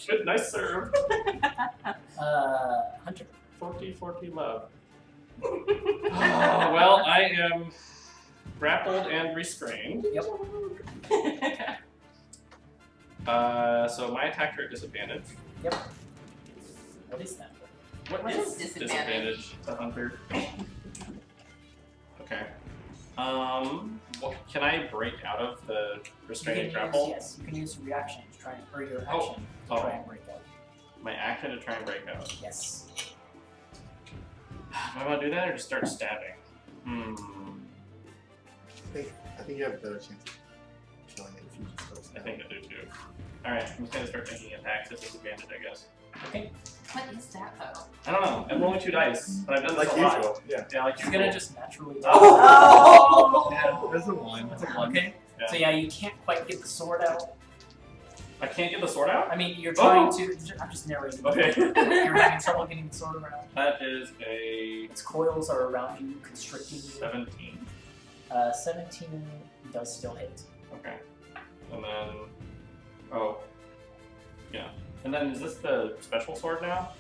Good, nice serve. Hunter. 40 love. Oh, well, I am grappled and restrained. So my attacks are at disadvantage. What is that? What is disadvantage? To Hunter. Okay. Can I break out of the restraining grapple? Yes, you can use your reaction to try and, or your Oh. action to Oh. try and break out. My action to try and break out. Yes. Do I want to do that or just start stabbing? I think you have a better chance of killing it if you just go I stab. think I do too. Alright, I'm just gonna start making attacks at disadvantage, I guess. Okay. What is that though? I don't know. I'm rolling 2 dice, but I've done this Like a lot. usual. Yeah. Yeah, like You're gonna just naturally. Oh! Yeah, there's a one. That's a 1. Okay. So yeah, you can't quite get the sword out. I can't get the sword out? I mean, you're trying to. I'm just narrating. Okay. You're having trouble getting the sword around. That is a Its coils are around you, constricting you. 17. 17 does still hit. Okay. And then, oh, yeah. And then is this the special sword now?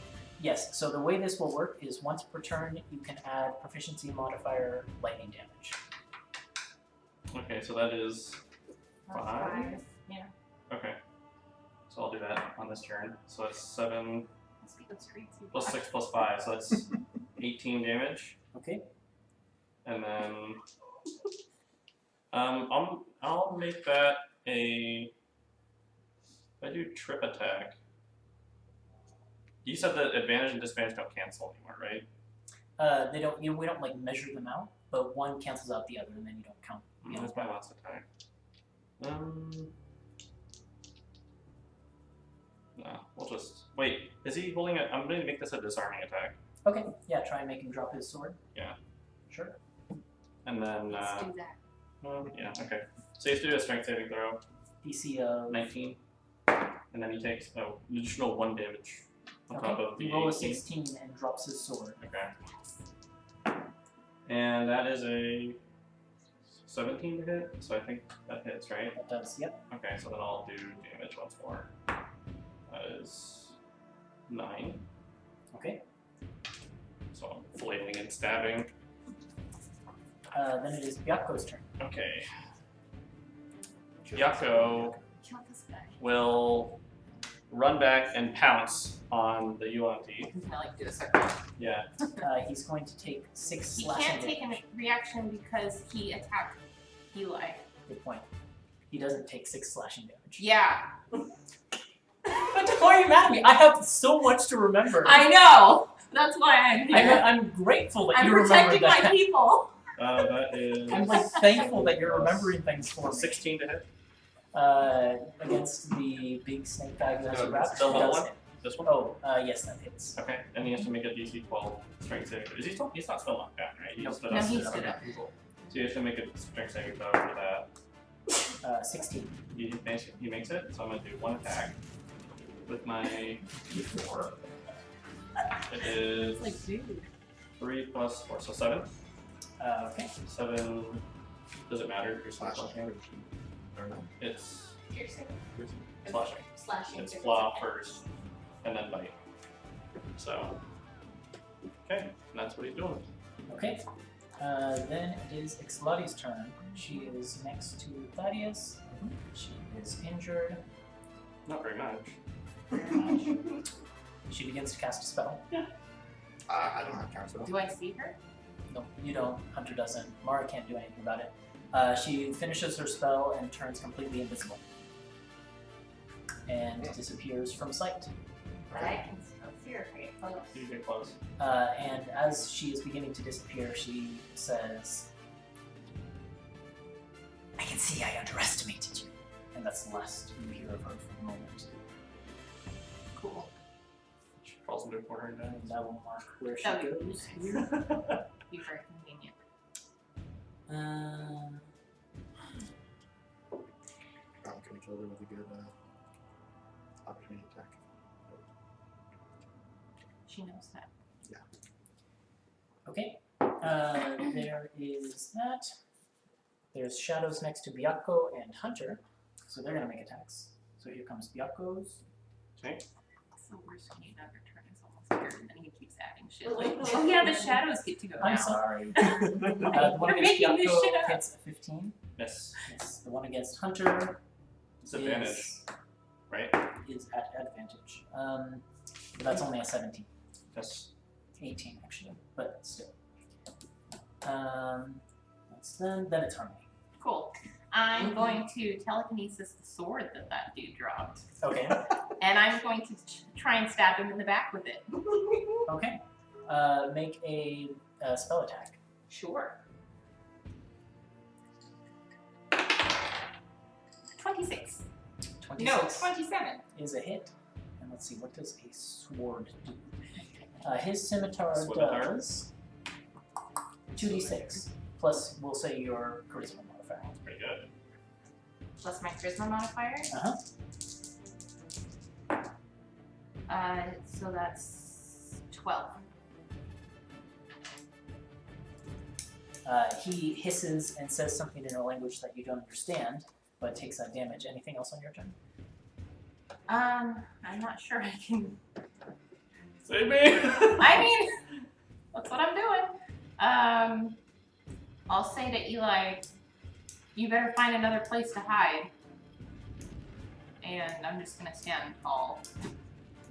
Yes, so the way this will work is once per turn, you can add proficiency modifier lightning damage. Okay, so that is That's 5? Yeah. Okay. So I'll do that on this turn. So that's 7 Must be those streets you plus walk. 6 plus 5, so that's 18 damage. Okay. And then I'll make that a. If I do trip attack. You said that advantage and disadvantage don't cancel anymore, right? They don't. We don't like measure them out, but one cancels out the other, and then you don't count. Yeah, that's my last attack. No, we'll just wait. Is he holding it? I'm going to make this a disarming attack. Okay. Yeah. Try and make him drop his sword. Yeah. Sure. And then. Let's do that. Yeah. Okay. So you have to do a strength saving throw. DC of 19. And then he takes an additional 1 damage on top of the he rolls 18. 16 and drops his sword. Okay. And that is a 17 to hit, so I think that hits, right? That does. Yep. Okay, so then I'll do damage once more. That is 9. Okay. So I'm flailing and stabbing. Then it is Byaku's turn. Okay. Yako Kill this guy. will run back and pounce on the Yuan-Ti. He's gonna like do a circle. Yeah. He's going to take 6 He slashing can't damage. take a reaction because he attacked Eli. Good point. He doesn't take 6 slashing damage. Yeah. But why are you mad at me? I have so much to remember. I know. That's why I'm here. I'm grateful that I'm you remember protecting that. my people. That is I'm like thankful that you're remembering things for me. 16 to hit. Against the big snake guy who has a No, wrap. the little does one? hit. This one? Oh, yes, that hits. Okay, and he has to make a DC 12 strength saving. Is he still? He's not still knocked down, right? He Nope. stood No, up. he stood up. So he has to make a strength saving throw for that. 16. He makes it, so I'm gonna do 1 attack with my D4. It is It's like, dude. 3 plus 4, so 7. Okay. 7. Does it matter if you're Slash. slashing? Or no? It's Piercing. slashing. Slashing. It's claw first, and then bite. So, okay, and that's what he's doing. Okay. Then it is Ixlati's turn. She is next to Thaddeus. She is injured. Not very much. Very much. She begins to cast a spell. I don't have counter spell. Do I see her? No, you don't. Hunter doesn't. Mara can't do anything about it. She finishes her spell and turns completely invisible. And disappears from sight. But I can still see her pretty close. You get close. And as she is beginning to disappear, she says, I can see I underestimated you. And that's the last you hear of her for the moment. Cool. She falls into a corner and dies. And that will mark where she That would be goes. nice. Be very convenient. Can we kill her with a good opportunity attack? She knows that. Okay. There is that. There's shadows next to Byakko and Hunter. So they're going to make attacks. So here comes Byakko's. Okay. It's the worst when you never turn is almost here, and then he keeps adding shit. Like, oh yeah, the shadows get to go I'm now. sorry. The one You're against making this shit Byakko up. hits a 15. Miss. Yes. The one against Hunter Disadvantage, right? is at advantage. But that's only a 17. Yes. 18 actually, but still. That's then it's Harmony. Cool. I'm going to telekinesis the sword that dude dropped, Okay. and I'm going to try and stab him in the back with it. Okay. Make a spell attack. Sure. 26. 26 No, 27. is a hit. And let's see, what does a sword do? His scimitar Scimitar. does 2d6 plus, we'll say, your charisma modifier. Pretty good. plus my charisma modifier. So that's 12. He hisses and says something in a language that you don't understand, but takes that damage. Anything else on your turn? I'm not sure I can. Save me! I mean, that's what I'm doing. I'll say to Eli, you better find another place to hide. And I'm just gonna stand tall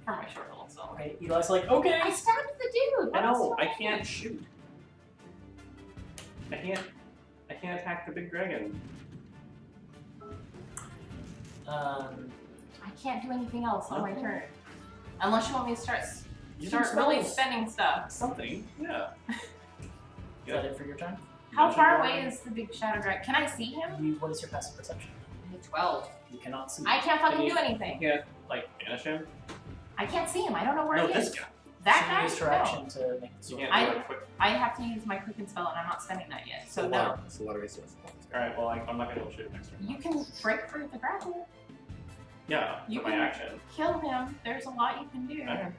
for my short little self. Okay, Eli's like, okay. I stabbed the dude. I What else know, do I can't shoot. I can't attack the big dragon. I can't do anything else on my Okay. turn. Unless you want me to start You start can really spell spending stuff. something. Yeah. Is that it for your turn? How far away is the big shadow dragon? Can I see him? What is your passive perception? 12. You cannot see. I can't fucking Can you- do anything. Yeah, like banish him. I can't see him. I don't know where No, he this is. guy. That So guy? you use her No. action to make the You sword. can't do it quick. I have to use my quicken spell, and I'm not spending that yet. So It's a no. lot. It's a lot of resources. All right. Well, I'm not gonna be able to shoot next turn. You can break through the grapple. Yeah, You for my can- action. Kill him. There's a lot you can do. Okay.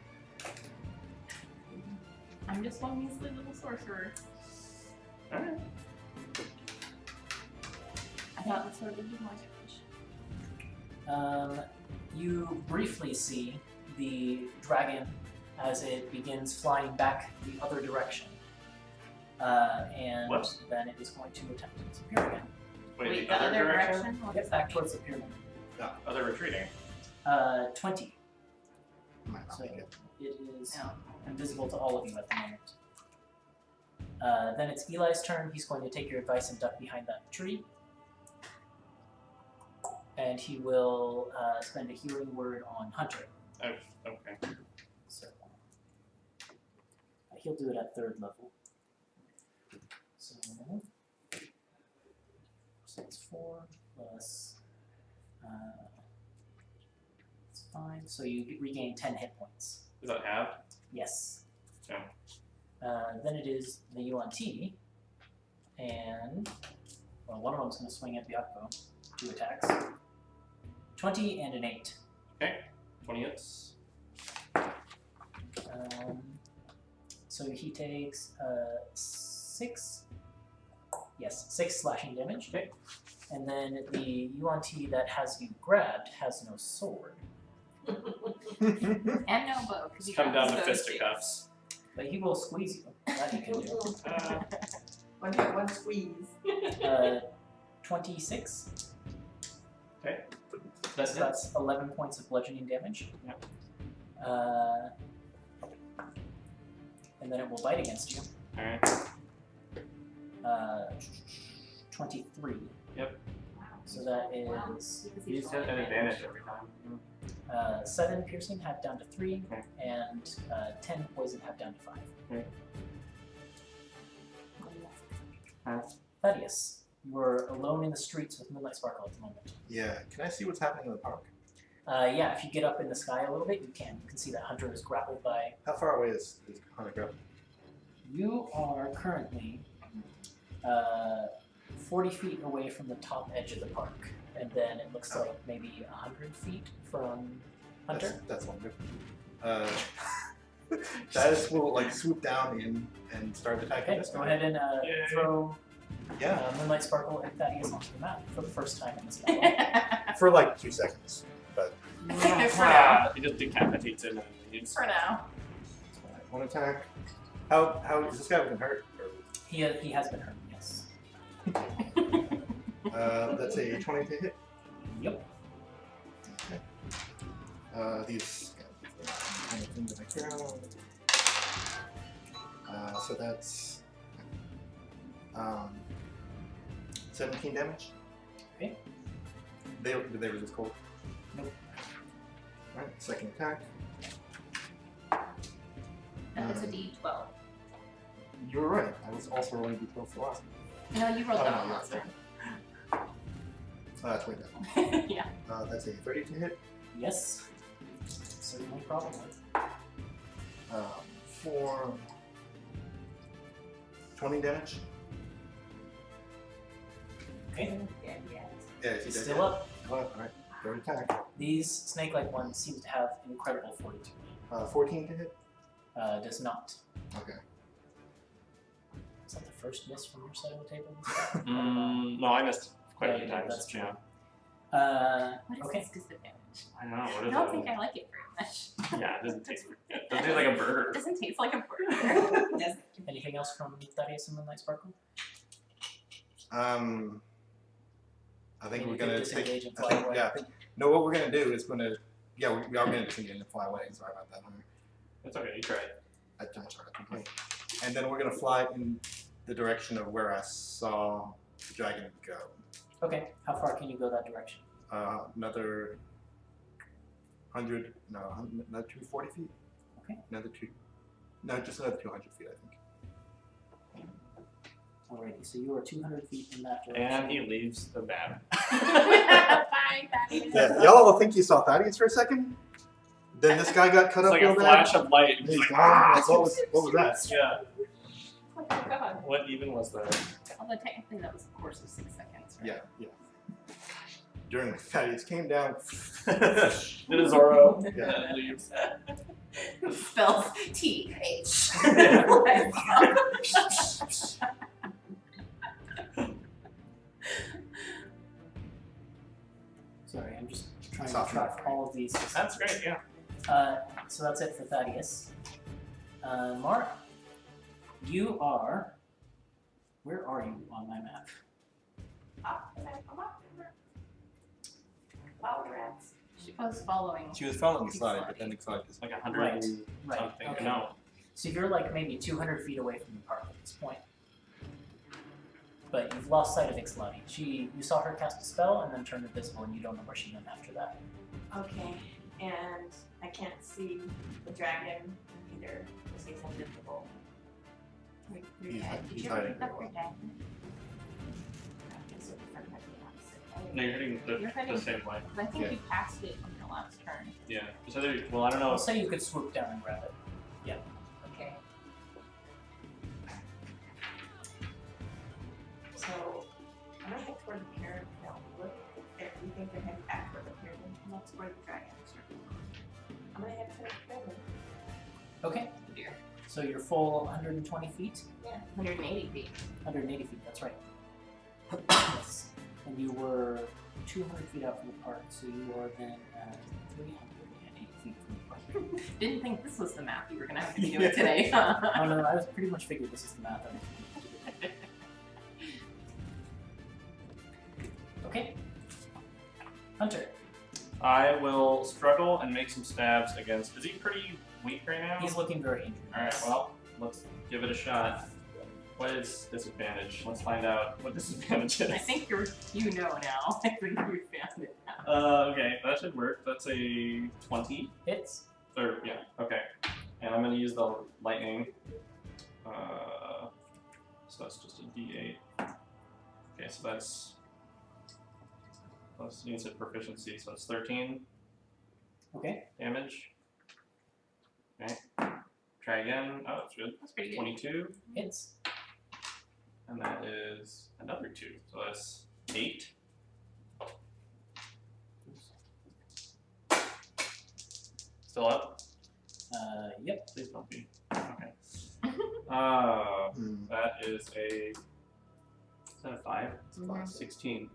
I'm just one measly little sorcerer. All right. I thought the sword would do more damage. You briefly see the dragon as it begins flying back the other direction. And Whoops. then it is going to attempt to disappear again. Wait, the other direction? What Get does back that towards the pyramid. Oh, they're retreating. 20. Might not So make it. it is No. invisible to all of you at the moment. Then it's Eli's turn. He's going to take your advice and duck behind that tree. And he will spend a healing word on Hunter. Oh, okay. So he'll do it at 3rd level. So it's 4 plus it's 5. So you regain 10 hit points. Is that halved? Yes. Yeah. Then it is the UNT, and well, one of them's going to swing at Byakko. 2 attacks. 20 and an 8. Okay. 20 hits. So he takes 6. Yes, 6 slashing damage. Okay. And then the UNT that has you grabbed has no sword, And no bow. 'cause It's you come got down to those fisticuffs. but he will squeeze you. That he can do. One squeeze. 26. That's So that's 11 points of bludgeoning damage. Yep. And then it will bite against you. Alright. 23. Wow. So that Wow. is You just have an advantage every time. 7 piercing, half down to 3, Okay. and 10 poison, half down to 5. Thaddeus, you are alone in the streets with Moonlight Sparkle at the moment. Yeah. Can I see what's happening in the park? Yeah, if you get up in the sky a little bit, you can. You can see that Hunter is grappled by. How far away is Hunter Grub? You are currently 40 feet away from the top edge of the park, and then it looks like maybe 100 feet from Hunter. That's wonderful. Thaddeus will like swoop down in and start attacking Okay, this go guy. ahead and Yay. throw Yeah. Moonlight Sparkle and Thaddeus onto the map for the first time in this battle. For like 2 seconds. But For now. He just decapitates him and leaves. For now. one attack. How is this guy been hurt? Or, He has been hurt, yes. that's a 20 to hit. Yep. Okay. These kind of things that I care about. So that's 17 damage. Okay. Did they resist cold? Nope. Alright, second attack. And it's a D12. You were right. I was also rolling d12 for last. No, you rolled Oh, that no, one yeah, last time. That's way down. Yeah. That's a 30 to hit. Yes. Certainly, probably. For 20 damage. Okay. Dead yet. Yeah, is he He's dead still yet? up. Alright, third attack. These snake-like ones seem to have incredible fortitude. 14 to hit? Does not. Okay. Is that the first miss from your side of the table? No, I missed quite a few Yeah, times. that's true. What is Okay. this disadvantage? I know. What I is don't it? think I like it very much. Yeah, it doesn't taste very good. It doesn't taste like a burger. It doesn't taste like a burger. Doesn't. Anything else from Thaddeus and Midnight Sparkle? I think You we're can gonna disengage and I fly think, away. yeah, I think. No, what we're gonna do is gonna. Yeah, we are gonna disengage and fly away. Sorry about that. It's okay. You try it. I tried to complain. And then we're gonna fly in the direction of where I saw the dragon go. Okay, how far can you go that direction? Another 100. No, another 240 feet. Okay. Another two. No, just another 200 feet, I think. Alrighty, so you are 200 feet in that direction. And he leaves the map. Bye, Thaddeus. Yeah, y'all think you saw Thaddeus for a second? Then this guy got cut It's up like real a bad. flash of light. He's He's like, gone. Like, what was that? yeah. Oh my god. What even was that? Although technically that was a course of 6 seconds, right? Yeah. During Thaddeus came down. Did a Zorro. Yeah. And leaves. Spells TH. Sorry, I'm just trying to Soften track it for you. all of these. That's great, yeah. So that's it for Thaddeus. Mark, you are. Where are you on my map? Follow the rats. She was following. She was following Ixlati, but then Ixlati just. Like 100 Right, and right, something. okay. No. So you're like maybe 200 feet away from the park at this point. But you've lost sight of Ixlati. You saw her cast a spell and then turn invisible, and you don't know where she went after that. Okay, and I can't see the dragon either because he's invisible. He's Did you hiding pick up very your well. dagger? Okay, so we're heading the opposite way. No, you're hitting You're heading- the same way. I think Yeah. you passed it on your last turn. Yeah. Just either, well, I don't know. I'll say you could swoop down and grab it. Okay. So I'm gonna head toward the pyramid. No, look, if you think they're heading back toward the pyramid, and that's where the dragon is. I'm gonna head toward the pyramid. Okay. Dear. So you're full 120 feet? Yeah. 180 feet. 180 feet, that's right. Yes. And you were 200 feet out from the park, so you are then 380 feet from the park. Didn't think this was the map you were gonna have to be doing today. Huh? Oh no, I was pretty much figured this is the math. Okay. Hunter. I will struggle and make some stabs against. Is he pretty weak right now? He's looking very injured. Alright, well, let's give it a shot. What is disadvantage? Let's find out what disadvantage is. I think you know now. I think you found it now. Okay, that should work. That's a 20. Hits. Or, yeah, okay. And I'm going to use the lightning. So that's just a d8. Okay, so that's. Plus, you said proficiency, so it's 13 Okay. damage. Okay. Try again. Oh, that's good. That's pretty good. 22. Hits. And that is another 2. So that's 8. Still up? Yep. Please don't be. Okay. Hmm. That is a. Is that a 5? Mhm. 16.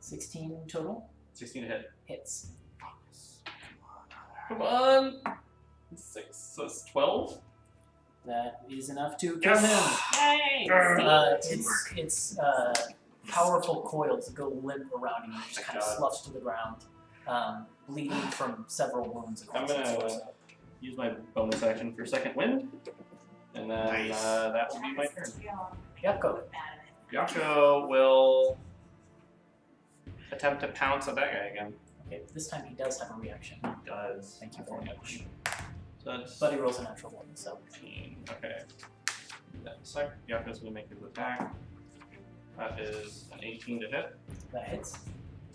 16 total. 16 to hit. Hits. Come on! 6. So it's 12? That is enough to kill him. Yay! It's powerful coils that go limp around him and just kind of God. sloughs to the ground, bleeding from several wounds I'm across his gonna torso. use my bonus action for second wind. And then Nice. that will be my turn. Yako. Yako will attempt to pounce at that guy again. Okay, this time he does have a reaction. Does. Thank you very much. So that's But he rolls a natural one, so 15. Okay. Yako's gonna make his attack. That is an 18 to hit. that hits.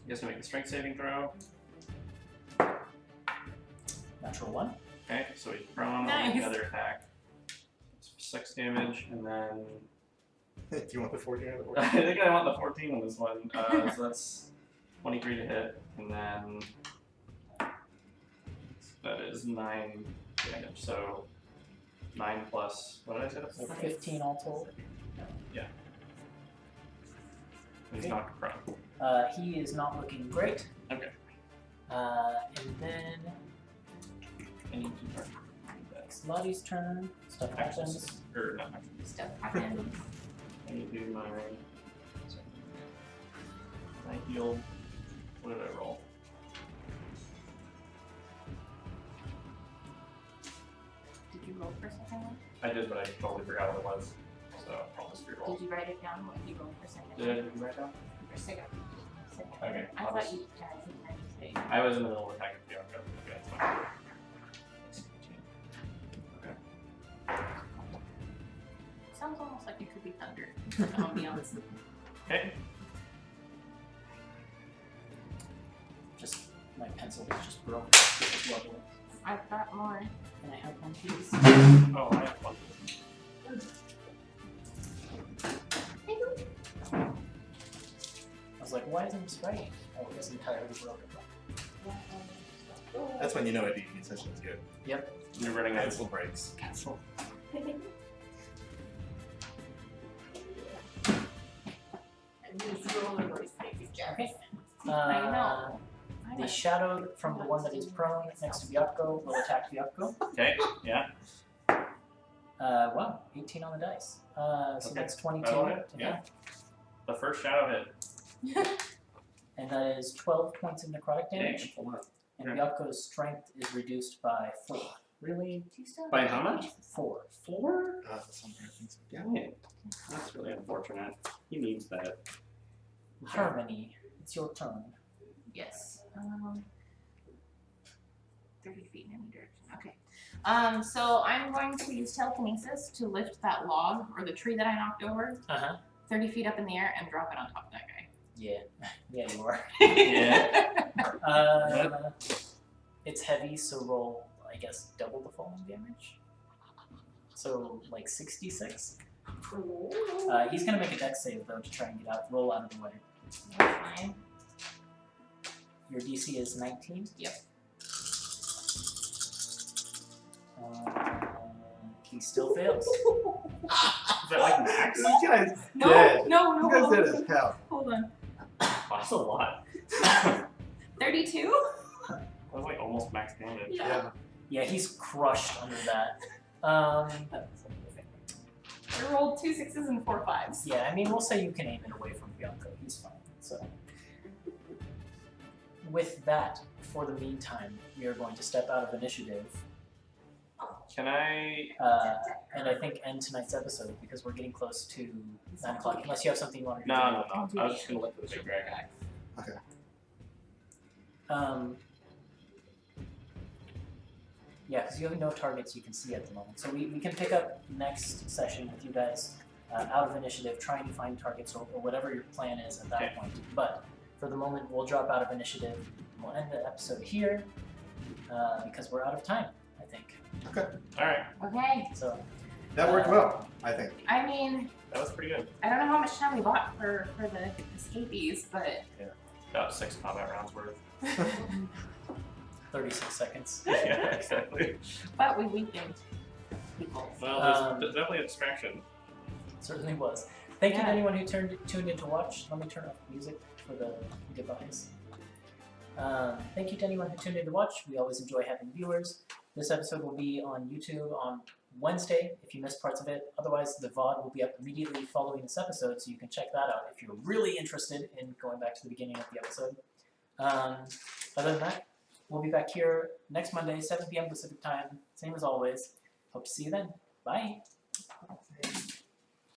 He has to make a strength saving throw. Natural one. Okay, so he's prone on Nice. the other attack. It's 6 damage, and then Do you want the 14 or the I 14? think I want the 14 on this one. So that's 23 to hit, and then that is 9 damage. So 9 plus, what did I say? That's 15 all told. Yeah. He's knocked prone. He is not looking great. Okay. And then I need to turn. Ixlati's turn. Stuff happens. Or not actions. Stuff happens. I need to do my heal. What did I roll? Did you roll for second one? I did, but I totally forgot what it was. So I'll just reroll. Did you write it down what you rolled for second? Did I write down? For second. Okay. I thought you had to say. I was in the middle of attacking the Bianca. Okay, that's fine. Sounds almost like it could be thunder. I'll be honest. Okay. Just my pencil is just broke. Lovely. I've got more. Can I have one, please? Oh, I have one. I was like, why isn't this writing? Oh, it's entirely broken. That's when you know a D&D session is good. Yep. You're running out. Pencil breaks. Cancel. Okay. I know. The shadow from the one that is prone next to Byakko will attack Byakko. Okay, yeah. Wow, 18 on the dice. So Okay. that's 22 That'll to hit, hit. yeah. The first shadow hit. And that is 12 points of necrotic damage. Hold on. And Okay. Byakko's strength is reduced by 4. Really? Do you still have By how much? 4. 4? Somewhere, I think so. Dang it. That's really unfortunate. He needs that. Harmony, it's your turn. Yes. 30 feet in any direction. Okay. So I'm going to use telekinesis to lift that log or the tree that I knocked over Uh-huh. 30 feet up in the air and drop it on top of that guy. Yeah. Yeah, you are. Yeah. It's heavy, so roll, I guess, double the falling damage. So, like 66. He's gonna make a dex save, though, to try and get out. Roll out of the way. That's fine. Your DC is 19? Yep. He still fails. Is that like max? This guy's No, dead. no, This guy's no. dead as hell. Hold on. Wow, that's a lot. 32? That was like almost max damage. Yeah. Yeah, he's crushed under that. I rolled 2 6s and 4 5s. Yeah, I mean, we'll say you can aim it away from Bianco. He's fine. So, with that, for the meantime, we are going to step out of initiative Can I? and I think end tonight's episode because we're getting close to 9 o'clock. Unless you have something you want to do. No. I was just gonna look for the big dragon. Yeah, because you have no targets you can see at the moment. So we can pick up next session with you guys out of initiative, trying to find targets or whatever your plan is at that Okay. point. But for the moment, we'll drop out of initiative. We'll end the episode here because we're out of time, I think. Okay. Alright, Okay. So That worked well, I think. I mean, that was pretty good. I don't know how much time we bought for the escapees, but About 6 combat rounds worth. 36 seconds. Yeah, exactly. but we weakened people. Well, there's definitely a distraction. Certainly was. Thank you to Yeah. anyone who tuned in to watch. Let me turn off music for the goodbyes. Thank you to anyone who tuned in to watch. We always enjoy having viewers. This episode will be on YouTube on Wednesday if you missed parts of it. Otherwise, the VOD will be up immediately following this episode, so you can check that out if you're really interested in going back to the beginning of the episode. Other than that, we'll be back here next Monday, 7 p.m. Pacific time, same as always. Hope to see you then. Bye.